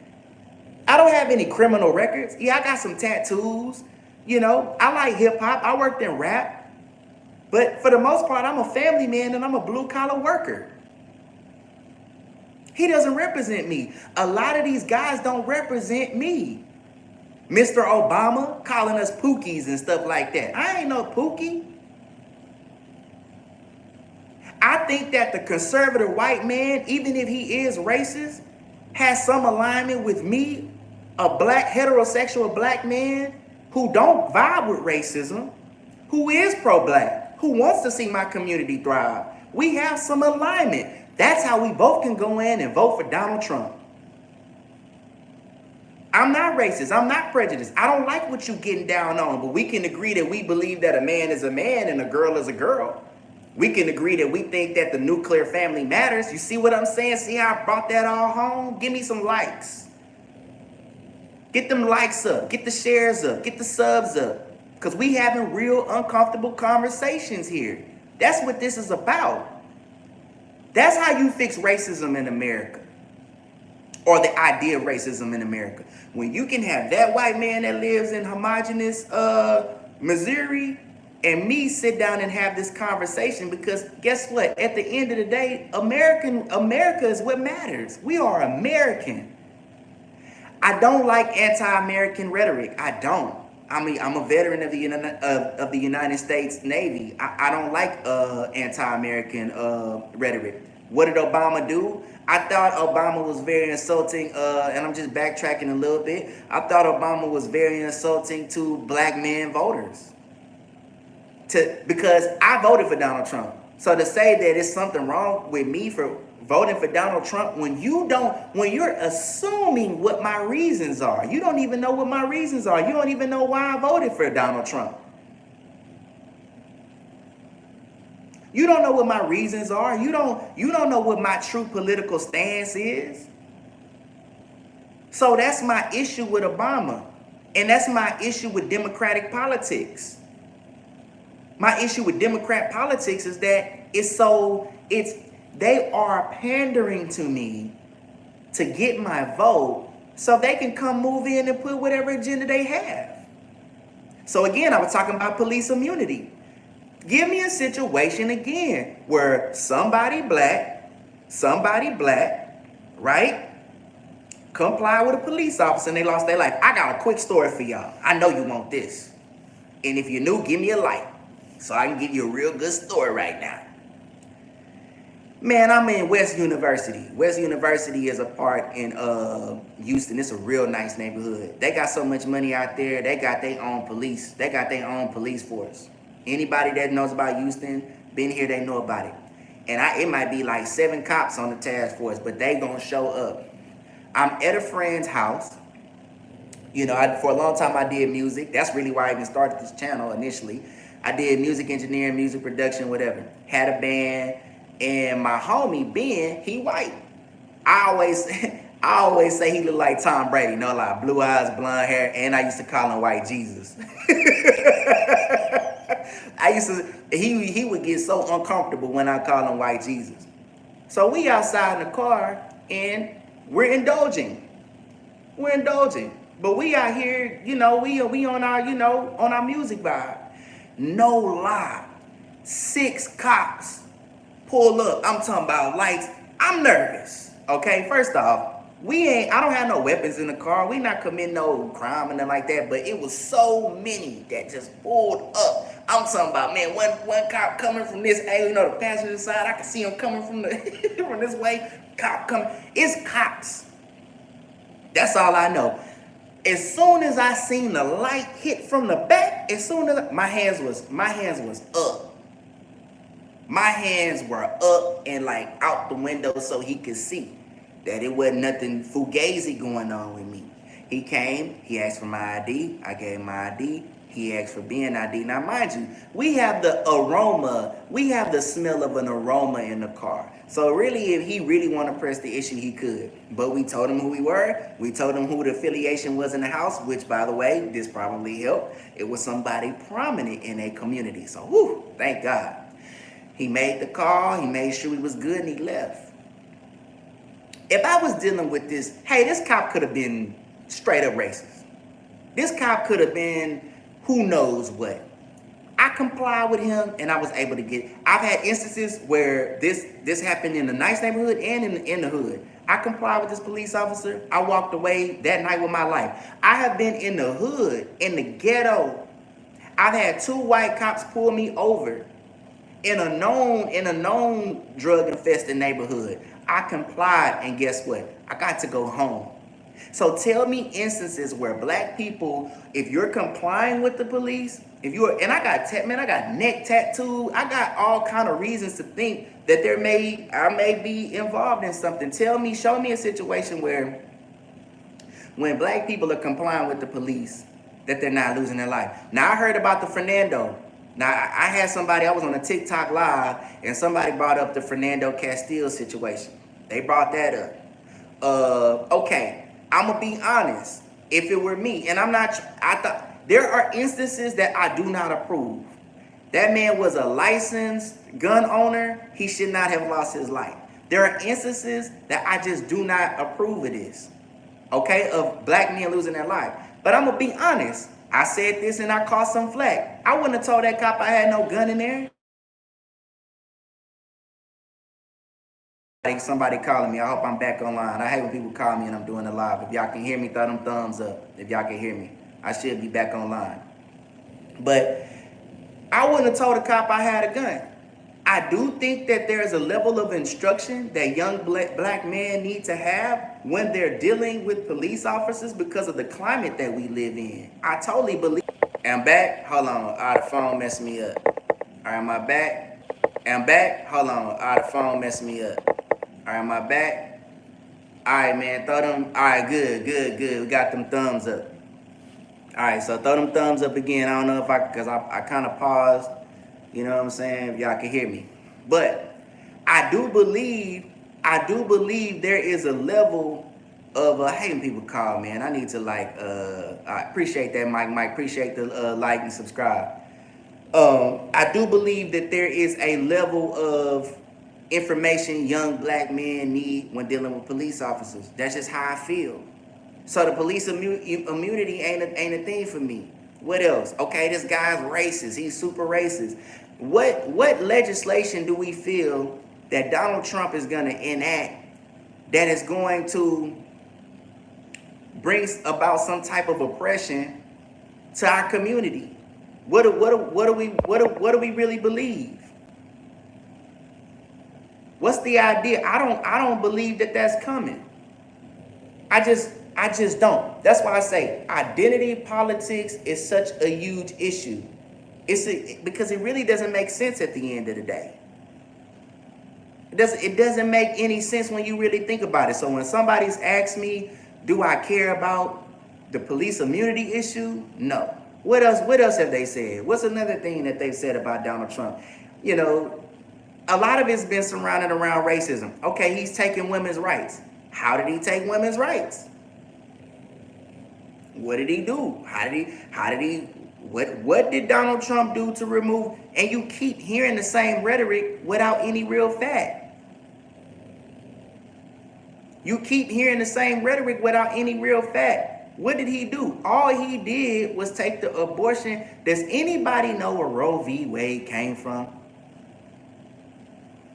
I don't have any criminal records. Yeah, I got some tattoos. You know, I like hip hop. I worked in rap. But for the most part, I'm a family man and I'm a blue collar worker. He doesn't represent me. A lot of these guys don't represent me. Mr. Obama calling us Pookies and stuff like that. I ain't no Pookie. I think that the conservative white man, even if he is racist, has some alignment with me, a black heterosexual black man who don't vibe with racism, who is pro-black, who wants to see my community thrive. We have some alignment. That's how we both can go in and vote for Donald Trump. I'm not racist. I'm not prejudiced. I don't like what you're getting down on, but we can agree that we believe that a man is a man and a girl is a girl. We can agree that we think that the nuclear family matters. You see what I'm saying? See how I brought that all home? Give me some likes. Get them likes up, get the shares up, get the subs up. Because we having real uncomfortable conversations here. That's what this is about. That's how you fix racism in America. Or the idea of racism in America. When you can have that white man that lives in homogenous Missouri and me sit down and have this conversation, because guess what? At the end of the day, America is what matters. We are American. I don't like anti-American rhetoric. I don't. I mean, I'm a veteran of the United States Navy. I don't like anti-American rhetoric. What did Obama do? I thought Obama was very insulting, and I'm just backtracking a little bit. I thought Obama was very insulting to black men voters. Because I voted for Donald Trump. So to say that it's something wrong with me for voting for Donald Trump when you're assuming what my reasons are. You don't even know what my reasons are. You don't even know why I voted for Donald Trump. You don't know what my reasons are. You don't know what my true political stance is. So that's my issue with Obama. And that's my issue with Democratic politics. My issue with Democrat politics is that they are pandering to me to get my vote so they can come move in and put whatever agenda they have. So again, I was talking about police immunity. Give me a situation again where somebody black, right, comply with a police officer and they lost their life. I got a quick story for y'all. I know you want this. And if you're new, give me a like so I can give you a real good story right now. Man, I'm in West University. West University is a part in Houston. It's a real nice neighborhood. They got so much money out there. They got their own police. They got their own police force. Anybody that knows about Houston, been here, they know about it. And it might be like 7 cops on the task force, but they gonna show up. I'm at a friend's house. You know, for a long time I did music. That's really why I even started this channel initially. I did music engineering, music production, whatever. Had a band. And my homie Ben, he white. I always say he look like Tom Brady, like blue eyes, blonde hair, and I used to call him White Jesus. He would get so uncomfortable when I call him White Jesus. So we outside in the car and we're indulging. But we out here, we on our, on our music vibe. No lie. 6 cops pull up. I'm talking about lights. I'm nervous. Okay, first off, I don't have no weapons in the car. We not committing no crime and nothing like that, but it was so many that just pulled up. I'm talking about, man, one cop coming from this angle, the passenger side. I can see him coming from from this way. Cop coming. It's cops. That's all I know. As soon as I seen the light hit from the back, my hands was up. My hands were up and like out the window so he could see that it wasn't nothing fugazi going on with me. He came, he asked for my ID, I gave him my ID, he asked for being ID. Now mind you, we have the smell of an aroma in the car. So really, if he really wanted to press the issue, he could. But we told him who we were, we told him who the affiliation was in the house, which by the way, this probably helped. It was somebody prominent in a community. So whew, thank God. He made the call, he made sure he was good, and he left. If I was dealing with this cop could have been straight up racist. This cop could have been who knows what. I complied with him, and I was able to I've had instances where this happened in a nice neighborhood and in the hood. I complied with this police officer. I walked away that night with my life. I have been in the hood, in the ghetto. I've had 2 white cops pull me over. In a known drug-infested neighborhood, I complied, and guess what? I got to go home. So tell me instances where black people, if you're complying with the police, and I got neck tattooed, I got all kind of reasons to think that I may be involved in something. Show me a situation where when black people are complying with the police, that they're not losing their life. Now I heard about the Fernando. Now, I was on a TikTok live, and somebody brought up the Fernando Castillo situation. They brought that up. Okay, I'm going to be honest. If it were me, and there are instances that I do not approve. That man was a licensed gun owner. He should not have lost his life. There are instances that I just do not approve of this, okay, of black men losing their life. But I'm going to be honest. I said this and I caught some flack. I wouldn't have told that cop I had no gun in there. Like somebody calling me. I hope I'm back online. I hate when people call me and I'm doing it live. If y'all can hear me, throw them thumbs up. If y'all can hear me, I should be back online. But I wouldn't have told a cop I had a gun. I do think that there's a level of instruction that young black men need to have when they're dealing with police officers because of the climate that we live in. I totally believe. I'm back. Hold on. The phone messed me up. All right, am I back? I'm back. Hold on. The phone messed me up. All right, am I back? All right, man. Throw them. All right, good. We got them thumbs up. All right, so throw them thumbs up again. I don't know if because I kind of paused. You know what I'm saying? If y'all can hear me. But I do believe there is a level of, I hate when people call, man. I need to I appreciate that, Mike. Appreciate the like and subscribe. I do believe that there is a level of information young black men need when dealing with police officers. That's just how I feel. So the police immunity ain't a thing for me. What else? Okay, this guy's racist. He's super racist. What legislation do we feel that Donald Trump is going to enact that is going to bring about some type of oppression to our community? What do we really believe? What's the idea? I don't believe that that's coming. I just don't. That's why I say identity politics is such a huge issue. Because it really doesn't make sense at the end of the day. It doesn't make any sense when you really think about it. So when somebody's asked me, do I care about the police immunity issue? No. What else have they said? What's another thing that they've said about Donald Trump? You know, a lot of it's been surrounded around racism. Okay, he's taking women's rights. How did he take women's rights? What did he do? What did Donald Trump do to remove? And you keep hearing the same rhetoric without any real fact. You keep hearing the same rhetoric without any real fact. What did he do? All he did was take the abortion. Does anybody know where Roe v. Wade came from?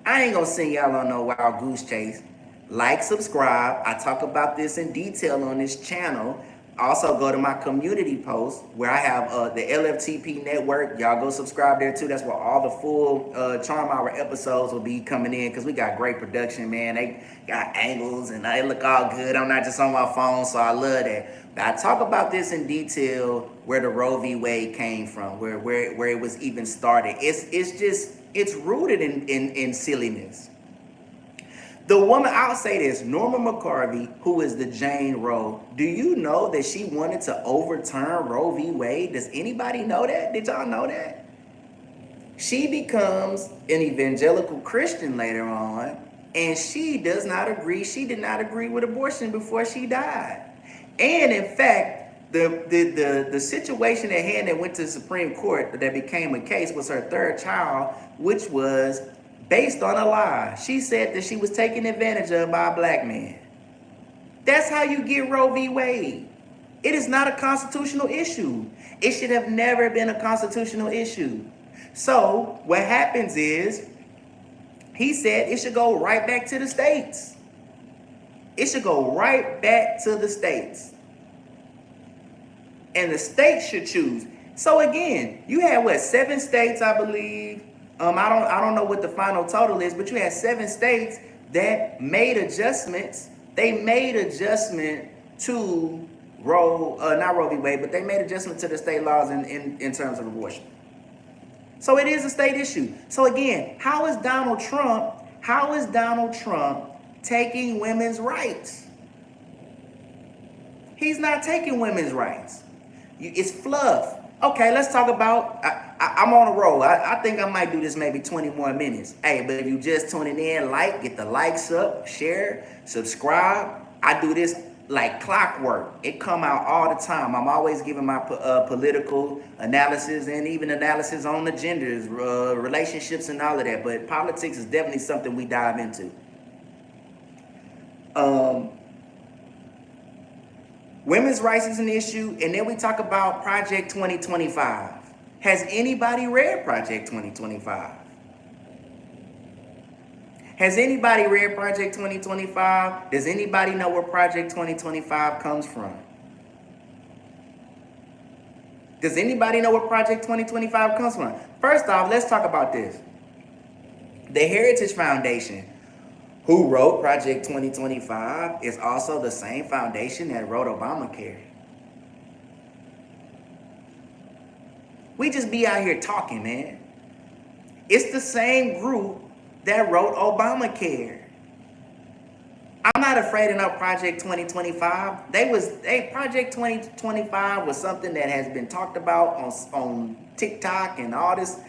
I ain't gonna send y'all on no wild goose chase. Like, subscribe. I talk about this in detail on this channel. Also, go to my community post where I have the LFTP network. Y'all go subscribe there too. That's where all the full Charm Hour episodes will be coming in because we got great production, man. They got angles and they look all good. I'm not just on my phone, so I love that. But I talk about this in detail where the Roe v. Wade came from, where it was even started. It's rooted in silliness. The woman, I'll say this, Norma McCarvey, who is the Jane Roe, do you know that she wanted to overturn Roe v. Wade? Does anybody know that? Did y'all know that? She becomes an evangelical Christian later on, and she does not agree. She did not agree with abortion before she died. And in fact, the situation at hand that went to the Supreme Court that became a case was her third child, which was based on a lie. She said that she was taken advantage of by a black man. That's how you get Roe v. Wade. It is not a constitutional issue. It should have never been a constitutional issue. So what happens is, he said it should go right back to the states. It should go right back to the states. And the states should choose. So again, you had 7 states, I believe. I don't know what the final total is, but you had 7 states that made adjustments. They made adjustment to not Roe v. Wade, but they made adjustment to the state laws in terms of abortion. So it is a state issue. So again, how is Donald Trump taking women's rights? He's not taking women's rights. It's fluff. Okay, let's talk about, I'm on a roll. I think I might do this maybe 20 more minutes. Hey, but if you just tuning in, get the likes up, share, subscribe. I do this like clockwork. It come out all the time. I'm always giving my political analysis and even analysis on the genders, relationships and all of that. But politics is definitely something we dive into. Women's rights is an issue, and then we talk about Project 2025. Has anybody read Project 2025? Has anybody read Project 2025? Does anybody know where Project 2025 comes from? Does anybody know where Project 2025 comes from? First off, let's talk about this. The Heritage Foundation, who wrote Project 2025, is also the same foundation that wrote Obamacare. We just be out here talking, man. It's the same group that wrote Obamacare. I'm not afraid of no Project 2025. Project 2025 was something that has been talked about on TikTok and all this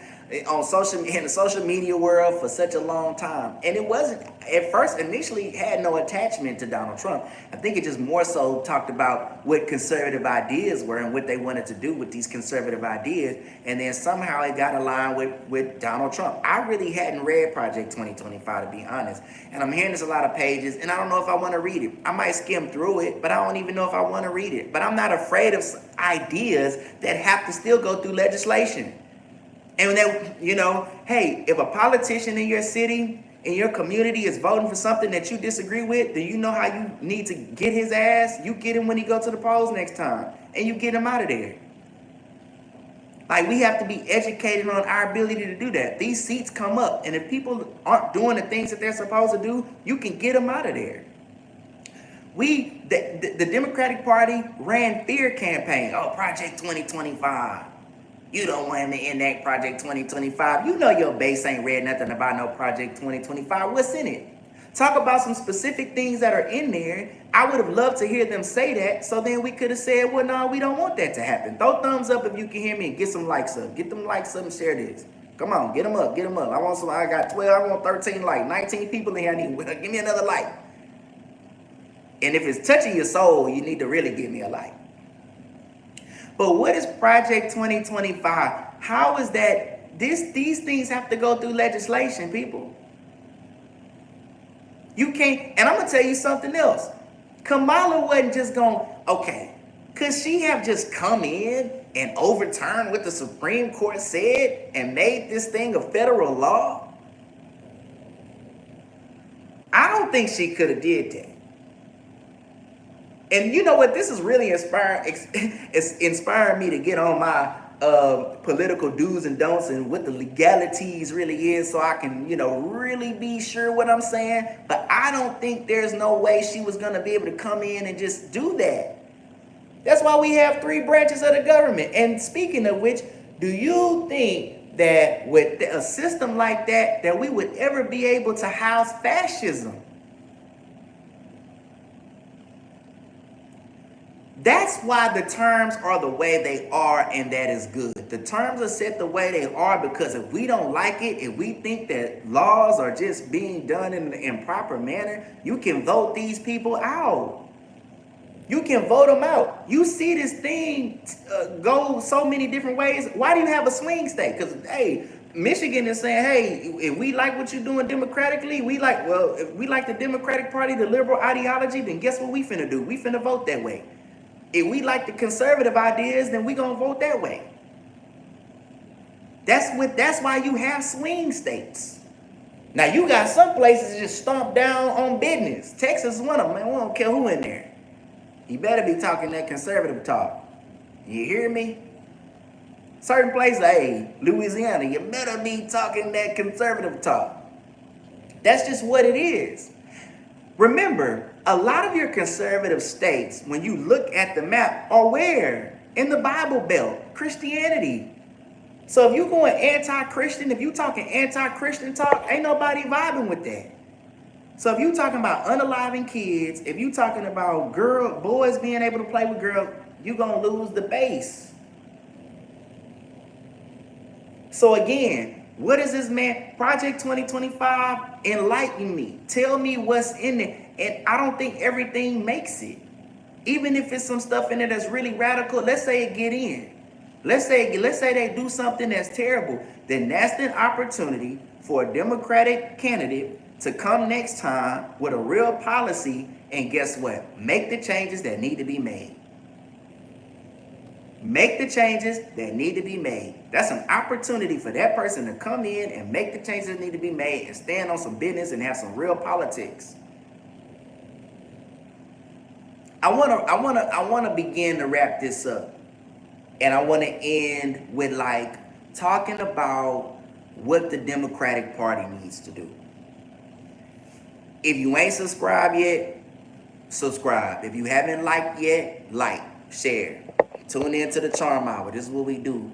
on in the social media world for such a long time. And it wasn't at first initially had no attachment to Donald Trump. I think it just more so talked about what conservative ideas were and what they wanted to do with these conservative ideas. And then somehow it got aligned with Donald Trump. I really hadn't read Project 2025, to be honest. And I'm hearing this a lot of pages, and I don't know if I want to read it. I might skim through it, but I don't even know if I want to read it. But I'm not afraid of ideas that have to still go through legislation. And that, hey, if a politician in your city, in your community is voting for something that you disagree with, then you know how you need to get his ass. You get him when he go to the polls next time, and you get him out of there. Like, we have to be educated on our ability to do that. These seats come up, and if people aren't doing the things that they're supposed to do, you can get them out of there. The Democratic Party ran fear campaign. Oh, Project 2025. You don't want him to enact Project 2025. You know your base ain't read nothing about no Project 2025. What's in it? Talk about some specific things that are in there. I would have loved to hear them say that, so then we could have said, well, no, we don't want that to happen. Throw thumbs up if you can hear me and get some likes up. Get them likes up and share this. Come on, get them up, get them up. I got 12, I want 13 likes, 19 people in here. Give me another like. And if it's touching your soul, you need to really give me a like. But what is Project 2025? How is that? These things have to go through legislation, people. You can't, and I'm going to tell you something else. Kamala wasn't just going, okay, could she have just come in and overturned what the Supreme Court said and made this thing a federal law? I don't think she could have did that. And you know what? This is really inspiring me to get on my political do's and don'ts and what the legalities really is, so I can, really be sure what I'm saying. But I don't think there's no way she was going to be able to come in and just do that. That's why we have 3 branches of the government. And speaking of which, do you think that with a system like that we would ever be able to house fascism? That's why the terms are the way they are, and that is good. The terms are set the way they are because if we don't like it, if we think that laws are just being done in an improper manner, you can vote these people out. You can vote them out. You see this thing go so many different ways. Why do you have a swing state? Because, hey, Michigan is saying, hey, if we like what you're doing democratically, if we like the Democratic Party, the liberal ideology, then guess what we finna do? We finna vote that way. If we like the conservative ideas, then we gonna vote that way. That's why you have swing states. Now you got some places that just stomp down on business. Texas is one of them, man. We don't care who in there. You better be talking that conservative talk. You hear me? Certain places, hey, Louisiana, you better be talking that conservative talk. That's just what it is. Remember, a lot of your conservative states, when you look at the map, are where? In the Bible Belt, Christianity. So if you're going anti-Christian, if you're talking anti-Christian talk, ain't nobody vibing with that. So if you're talking about unaliving kids, if you're talking about boys being able to play with girls, you're going to lose the base. So again, what is this, man? Project 2025, enlighten me. Tell me what's in it. And I don't think everything makes it. Even if it's some stuff in it that's really radical, let's say it get in. Let's say they do something that's terrible. Then that's an opportunity for a Democratic candidate to come next time with a real policy and guess what? Make the changes that need to be made. Make the changes that need to be made. That's an opportunity for that person to come in and make the changes that need to be made and stand on some business and have some real politics. I wanna begin to wrap this up. And I wanna end with like talking about what the Democratic Party needs to do. If you ain't subscribed yet, subscribe. If you haven't liked yet, like, share. Tune in to the Charm Hour. This is what we do.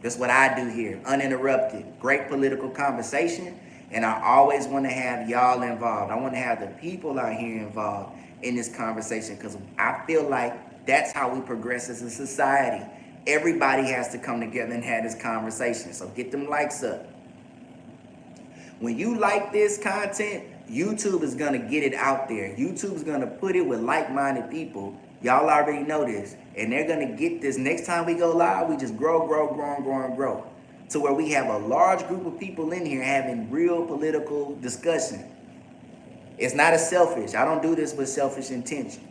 This is what I do here. Uninterrupted. Great political conversation. And I always want to have y'all involved. I want to have the people out here involved in this conversation because I feel like that's how we progress as a society. Everybody has to come together and have this conversation. So get them likes up. When you like this content, YouTube is going to get it out there. YouTube is going to put it with like-minded people. Y'all already know this. And they're going to get this. Next time we go live, we just grow to where we have a large group of people in here having real political discussion. It's not a selfish. I don't do this with selfish intention.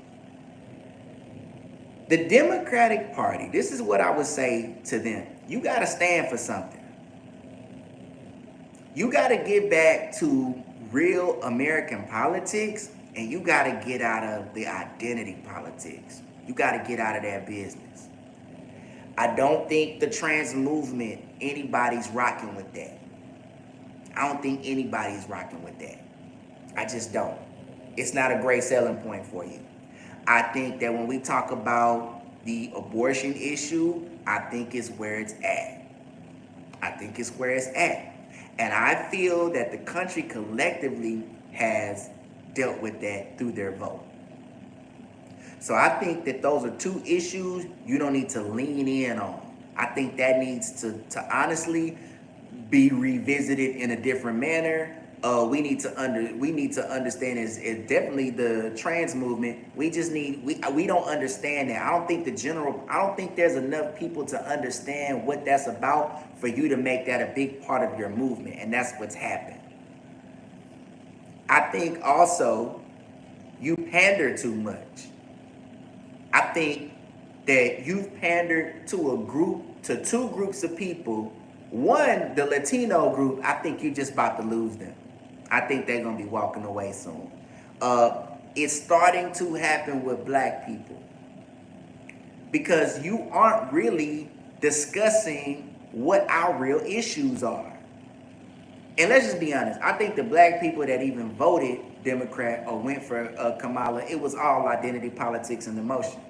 The Democratic Party, this is what I would say to them. You got to stand for something. You got to get back to real American politics, and you got to get out of the identity politics. You got to get out of that business. I don't think the trans movement, anybody's rocking with that. I don't think anybody's rocking with that. I just don't. It's not a great selling point for you. I think that when we talk about the abortion issue, I think it's where it's at. I think it's where it's at. And I feel that the country collectively has dealt with that through their vote. So I think that those are two issues you don't need to lean in on. I think that needs to honestly be revisited in a different manner. We need to understand is definitely the trans movement. We don't understand that. I don't think there's enough people to understand what that's about for you to make that a big part of your movement, and that's what's happened. I think also you pander too much. I think that you've pandered to two groups of people. One, the Latino group, I think you're just about to lose them. I think they're going to be walking away soon. It's starting to happen with black people because you aren't really discussing what our real issues are. And let's just be honest. I think the black people that even voted Democrat or went for Kamala, it was all identity politics and emotion.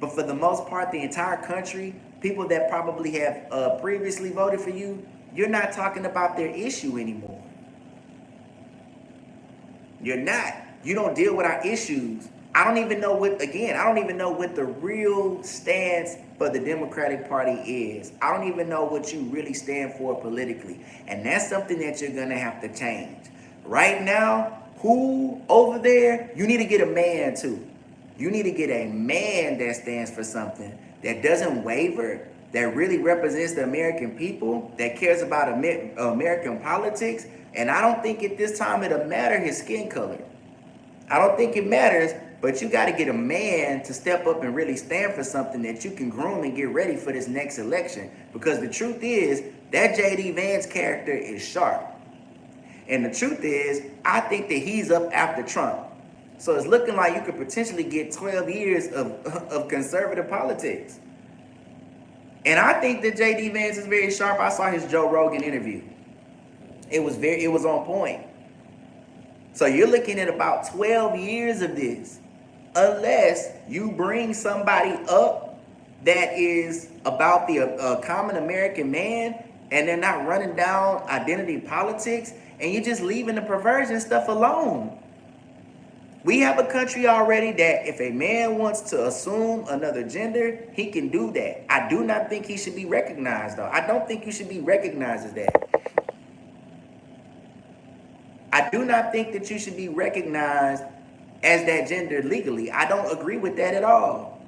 But for the most part, the entire country, people that probably have previously voted for you, you're not talking about their issue anymore. You're not. You don't deal with our issues. I don't even know what the real stance for the Democratic Party is. I don't even know what you really stand for politically. And that's something that you're going to have to change. Right now, who over there, you need to get a man too. You need to get a man that stands for something, that doesn't waver, that really represents the American people, that cares about American politics. And I don't think at this time it'll matter his skin color. I don't think it matters, but you got to get a man to step up and really stand for something that you can groom and get ready for this next election. Because the truth is, that J.D. Vance character is sharp. And the truth is, I think that he's up after Trump. So it's looking like you could potentially get 12 years of conservative politics. And I think that J.D. Vance is very sharp. I saw his Joe Rogan interview. It was on point. So you're looking at about 12 years of this, unless you bring somebody up that is about the common American man, and they're not running down identity politics, and you're just leaving the perversion stuff alone. We have a country already that if a man wants to assume another gender, he can do that. I do not think he should be recognized, though. I don't think you should be recognized as that. I do not think that you should be recognized as that gender legally. I don't agree with that at all.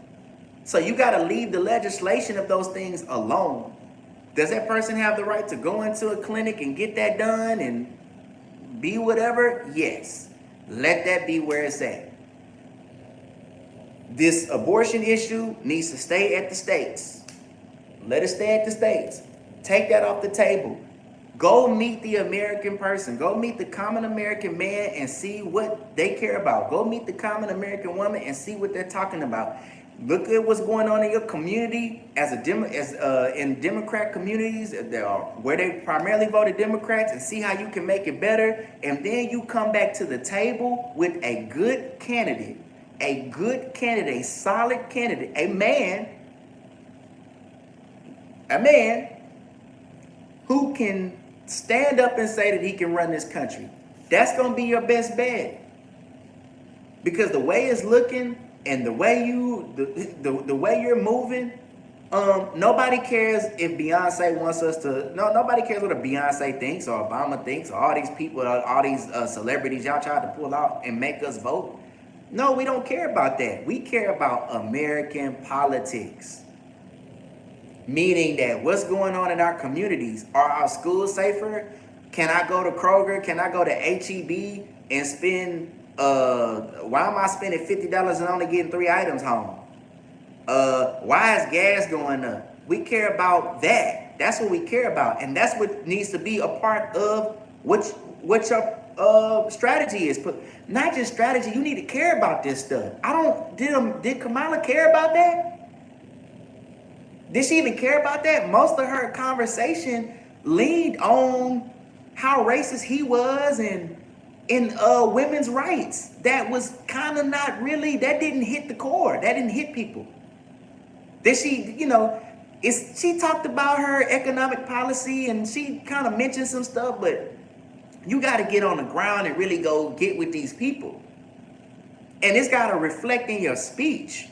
So you got to leave the legislation of those things alone. Does that person have the right to go into a clinic and get that done and be whatever? Yes. Let that be where it's at. This abortion issue needs to stay at the states. Let it stay at the States. Take that off the table. Go meet the American person. Go meet the common American man and see what they care about. Go meet the common American woman and see what they're talking about. Look at what's going on in your community in Democrat communities where they primarily voted Democrats, and see how you can make it better. And then you come back to the table with a good candidate, a solid candidate, a man who can stand up and say that he can run this country. That's going to be your best bet. Because the way it's looking and the way you're moving, nobody cares if Beyonce wants us to. No, nobody cares what a Beyonce thinks or Obama thinks or all these people, all these celebrities y'all tried to pull out and make us vote. No, we don't care about that. We care about American politics. Meaning that what's going on in our communities? Are our schools safer? Can I go to Kroger? Can I go to HEB and spend, why am I spending $50 and only getting 3 items home? Why is gas going up? We care about that. That's what we care about. And that's what needs to be a part of what your strategy is. Not just strategy, you need to care about this stuff. Did Kamala care about that? Did she even care about that? Most of her conversation leaned on how racist he was and in women's rights. That was kind of not really, that didn't hit the core. That didn't hit people. Did she, she talked about her economic policy and she kind of mentioned some stuff, but you got to get on the ground and really go get with these people. And it's got to reflect in your speech.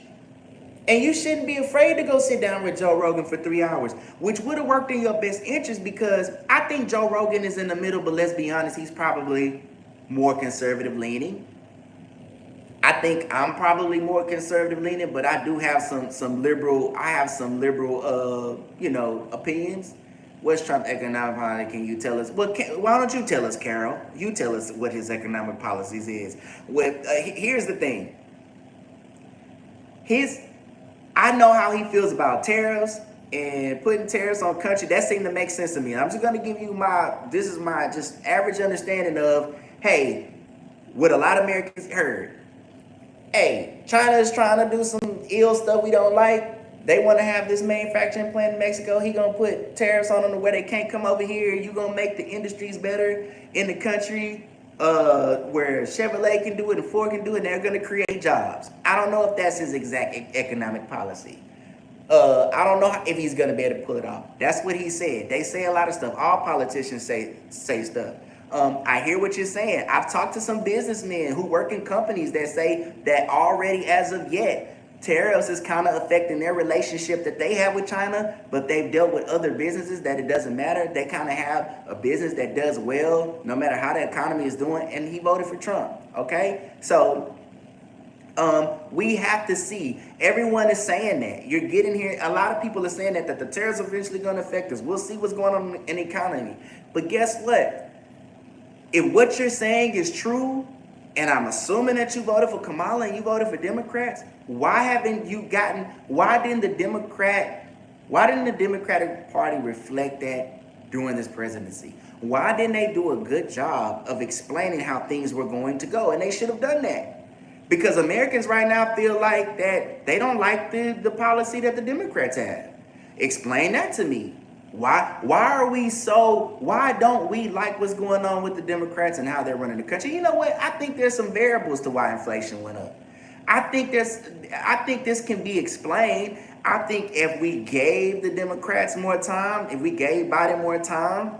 And you shouldn't be afraid to go sit down with Joe Rogan for 3 hours, which would have worked in your best interest, because I think Joe Rogan is in the middle, but let's be honest, he's probably more conservative leaning. I think I'm probably more conservative leaning, but I do have some liberal opinions. What's Trump's economic policy? Can you tell us? Well, why don't you tell us, Carol? You tell us what his economic policies is. Here's the thing. I know how he feels about tariffs and putting tariffs on country. That seemed to make sense to me. And I'm just going to give you my just average understanding of, hey, what a lot of Americans heard. Hey, China is trying to do some ill stuff we don't like. They want to have this manufacturing plant in Mexico. He going to put tariffs on them where they can't come over here. You going to make the industries better in the country. Where Chevrolet can do it and Ford can do it, and they're going to create jobs. I don't know if that's his exact economic policy. I don't know if he's going to be able to pull it off. That's what he said. They say a lot of stuff. All politicians say stuff. I hear what you're saying. I've talked to some businessmen who work in companies that say that already as of yet, tariffs is kind of affecting their relationship that they have with China, but they've dealt with other businesses that it doesn't matter. They kind of have a business that does well no matter how the economy is doing, and he voted for Trump, okay? So we have to see. Everyone is saying that. You're getting here. A lot of people are saying that the tariffs are eventually going to affect us. We'll see what's going on in the economy. But guess what? If what you're saying is true, and I'm assuming that you voted for Kamala and you voted for Democrats, why didn't the Democratic Party reflect that during this presidency? Why didn't they do a good job of explaining how things were going to go? And they should have done that. Because Americans right now feel like that they don't like the policy that the Democrats have. Explain that to me. Why don't we like what's going on with the Democrats and how they're running the country? You know what? I think there's some variables to why inflation went up. I think this can be explained. I think if we gave the Democrats more time, if we gave Biden more time,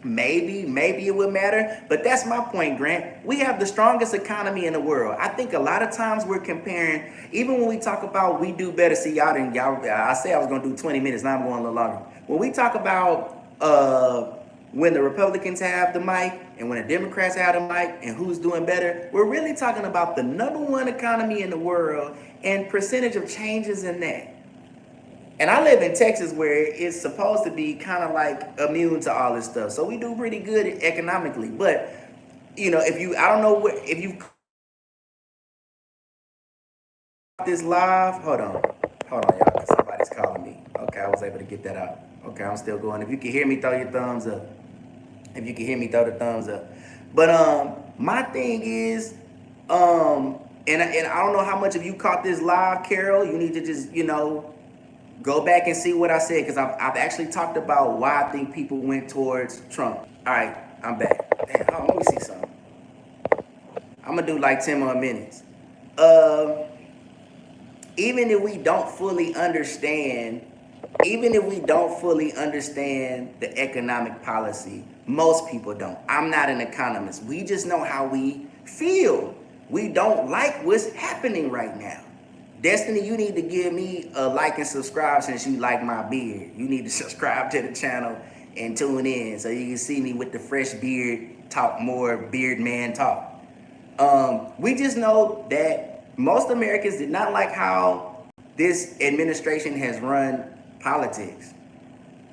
maybe it would matter. But that's my point, Grant. We have the strongest economy in the world. I think a lot of times we're comparing, even when we talk about we do better. See, I said I was going to do 20 minutes. Now I'm going a little longer. When we talk about when the Republicans have the mic and when the Democrats have the mic and who's doing better, we're really talking about the #1 economy in the world and percentage of changes in that. And I live in Texas, where it's supposed to be kind of like immune to all this stuff. So we do pretty good economically. But, if you this live, hold on. Hold on, y'all, because somebody's calling me. Okay, I was able to get that out. Okay, I'm still going. If you can hear me, throw your thumbs up. If you can hear me, throw the thumbs up. But my thing is, and I don't know how much of you caught this live, Carol. You need to just, go back and see what I said, because I've actually talked about why I think people went towards Trump. All right, I'm back. Damn, hold on, let me see something. I'm gonna do like 10 more minutes. Even if we don't fully understand the economic policy, most people don't. I'm not an economist. We just know how we feel. We don't like what's happening right now. Destiny, you need to give me a like and subscribe since you like my beard. You need to subscribe to the channel and tune in so you can see me with the fresh beard, talk more beard man talk. We just know that most Americans did not like how this administration has run politics.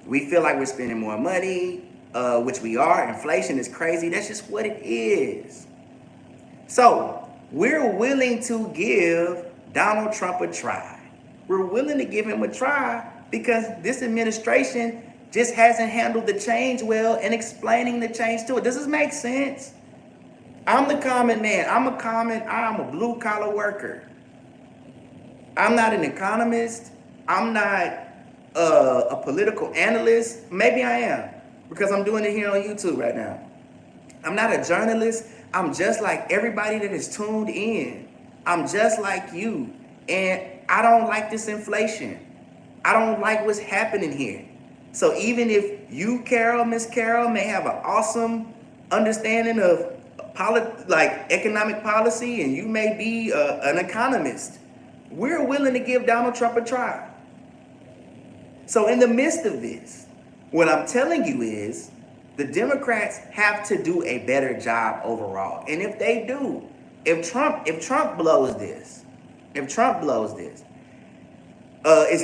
We feel like we're spending more money, which we are. Inflation is crazy. That's just what it is. So we're willing to give Donald Trump a try. We're willing to give him a try because this administration just hasn't handled the change well and explaining the change to it. Does this make sense? I'm the common man. I'm a blue collar worker. I'm not an economist. I'm not a political analyst. Maybe I am, because I'm doing it here on YouTube right now. I'm not a journalist. I'm just like everybody that is tuned in. I'm just like you. And I don't like this inflation. I don't like what's happening here. So even if you, Carol, Miss Carol, may have an awesome understanding of economic policy, and you may be an economist, we're willing to give Donald Trump a try. So in the midst of this, what I'm telling you is the Democrats have to do a better job overall. And if they do, if Trump blows this, it's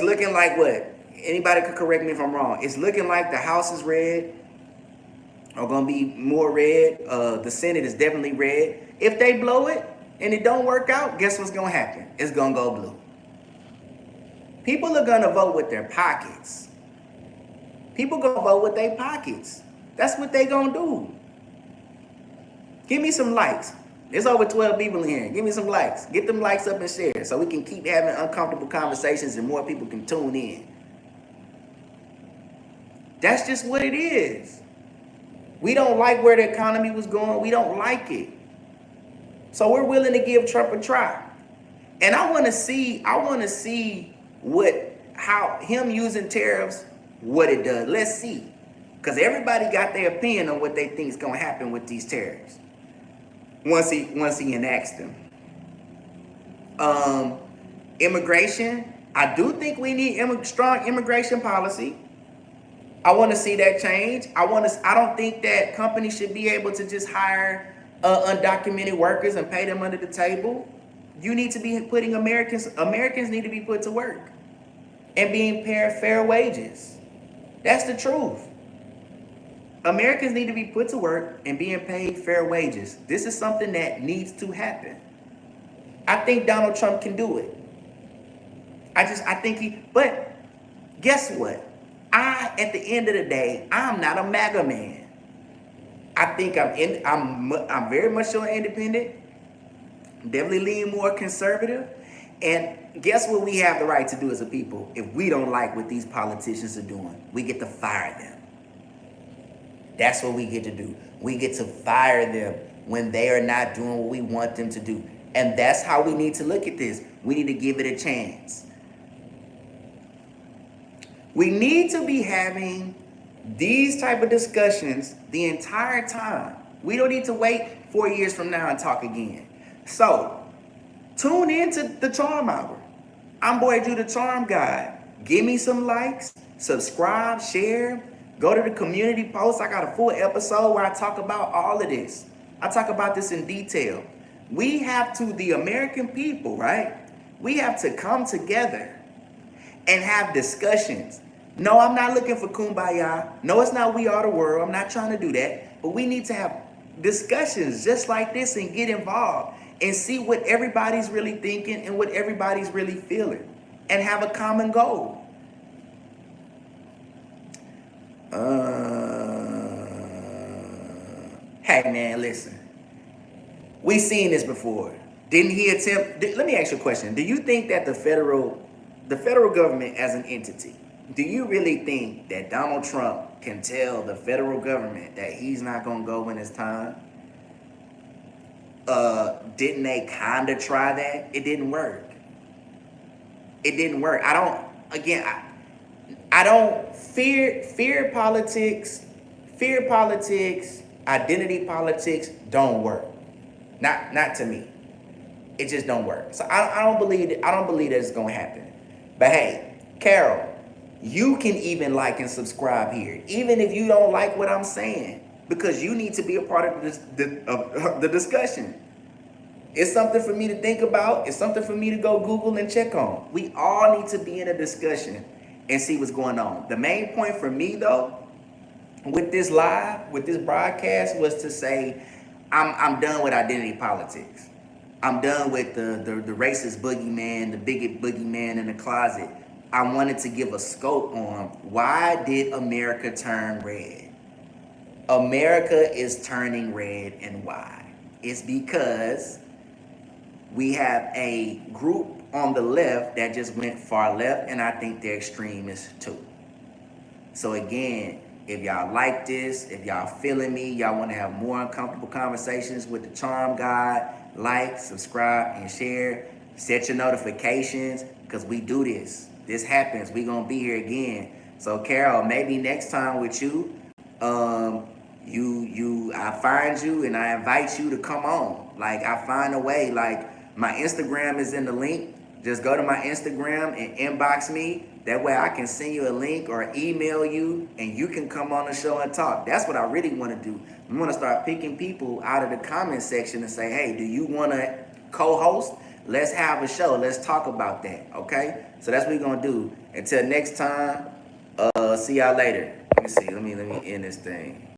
looking like what? Anybody could correct me if I'm wrong. It's looking like the House is red, or gonna be more red. The Senate is definitely red. If they blow it and it don't work out, guess what's gonna happen? It's gonna go blue. People are gonna vote with their pockets. People gonna vote with their pockets. That's what they gonna do. Give me some likes. There's over 12 people in here. Give me some likes. Get them likes up and share so we can keep having uncomfortable conversations and more people can tune in. That's just what it is. We don't like where the economy was going. We don't like it. So we're willing to give Trump a try. And I want to see how him using tariffs, what it does. Let's see. Because everybody got their opinion on what they think is going to happen with these tariffs once he enacts them. Immigration, I do think we need strong immigration policy. I want to see that change. I don't think that companies should be able to just hire undocumented workers and pay them under the table. You need to be putting Americans need to be put to work and being paid fair wages. That's the truth. Americans need to be put to work and being paid fair wages. This is something that needs to happen. I think Donald Trump can do it. But guess what? At the end of the day, I'm not a MAGA man. I think I'm very much so independent. Definitely lean more conservative. And guess what we have the right to do as a people? If we don't like what these politicians are doing, we get to fire them. That's what we get to do. We get to fire them when they are not doing what we want them to do. And that's how we need to look at this. We need to give it a chance. We need to be having these type of discussions the entire time. We don't need to wait 4 years from now and talk again. So, tune into the Charm Hour. I'm Boi Dru, the Charm Guy. Give me some likes, subscribe, share, go to the community post. I got a full episode where I talk about all of this. I talk about this in detail. We have to, the American people, right? We have to come together and have discussions. No, I'm not looking for kumbaya. No, it's not we are the world. I'm not trying to do that. But we need to have discussions just like this and get involved and see what everybody's really thinking and what everybody's really feeling. and have a common goal. Hey man, listen. We seen this before. Didn't he attempt? Let me ask you a question. Do you think that the federal government as an entity, do you really think that Donald Trump can tell the federal government that he's not gonna go when it's time? Didn't they kind of try that? It didn't work. It didn't work. I don't fear politics, identity politics don't work. Not to me. It just don't work. So I don't believe that it's gonna happen. But hey, Carol, you can even like and subscribe here, even if you don't like what I'm saying, because you need to be a part of the discussion. It's something for me to think about. It's something for me to go Google and check on. We all need to be in a discussion and see what's going on. The main point for me, though, with this broadcast, was to say I'm done with identity politics. I'm done with the racist boogeyman, the bigot boogeyman in the closet. I wanted to give a scope on why did America turn red? America is turning red, and why? It's because we have a group on the left that just went far left, and I think they're extremists too. So again, if y'all like this, if y'all feeling me, y'all want to have more uncomfortable conversations with the Charm God, like, subscribe, and share. Set your notifications, because we do this. This happens. We gonna be here again. So Carol, maybe next time with you, I find you and I invite you to come on. Like, I find a way. Like, my Instagram is in the link. Just go to my Instagram and inbox me. That way I can send you a link or email you, and you can come on the show and talk. That's what I really want to do. I want to start picking people out of the comment section and say, hey, do you want to co-host? Let's have a show. Let's talk about that, okay? So that's what we're going to do. Until next time, see y'all later. Let me see. Let me end this thing.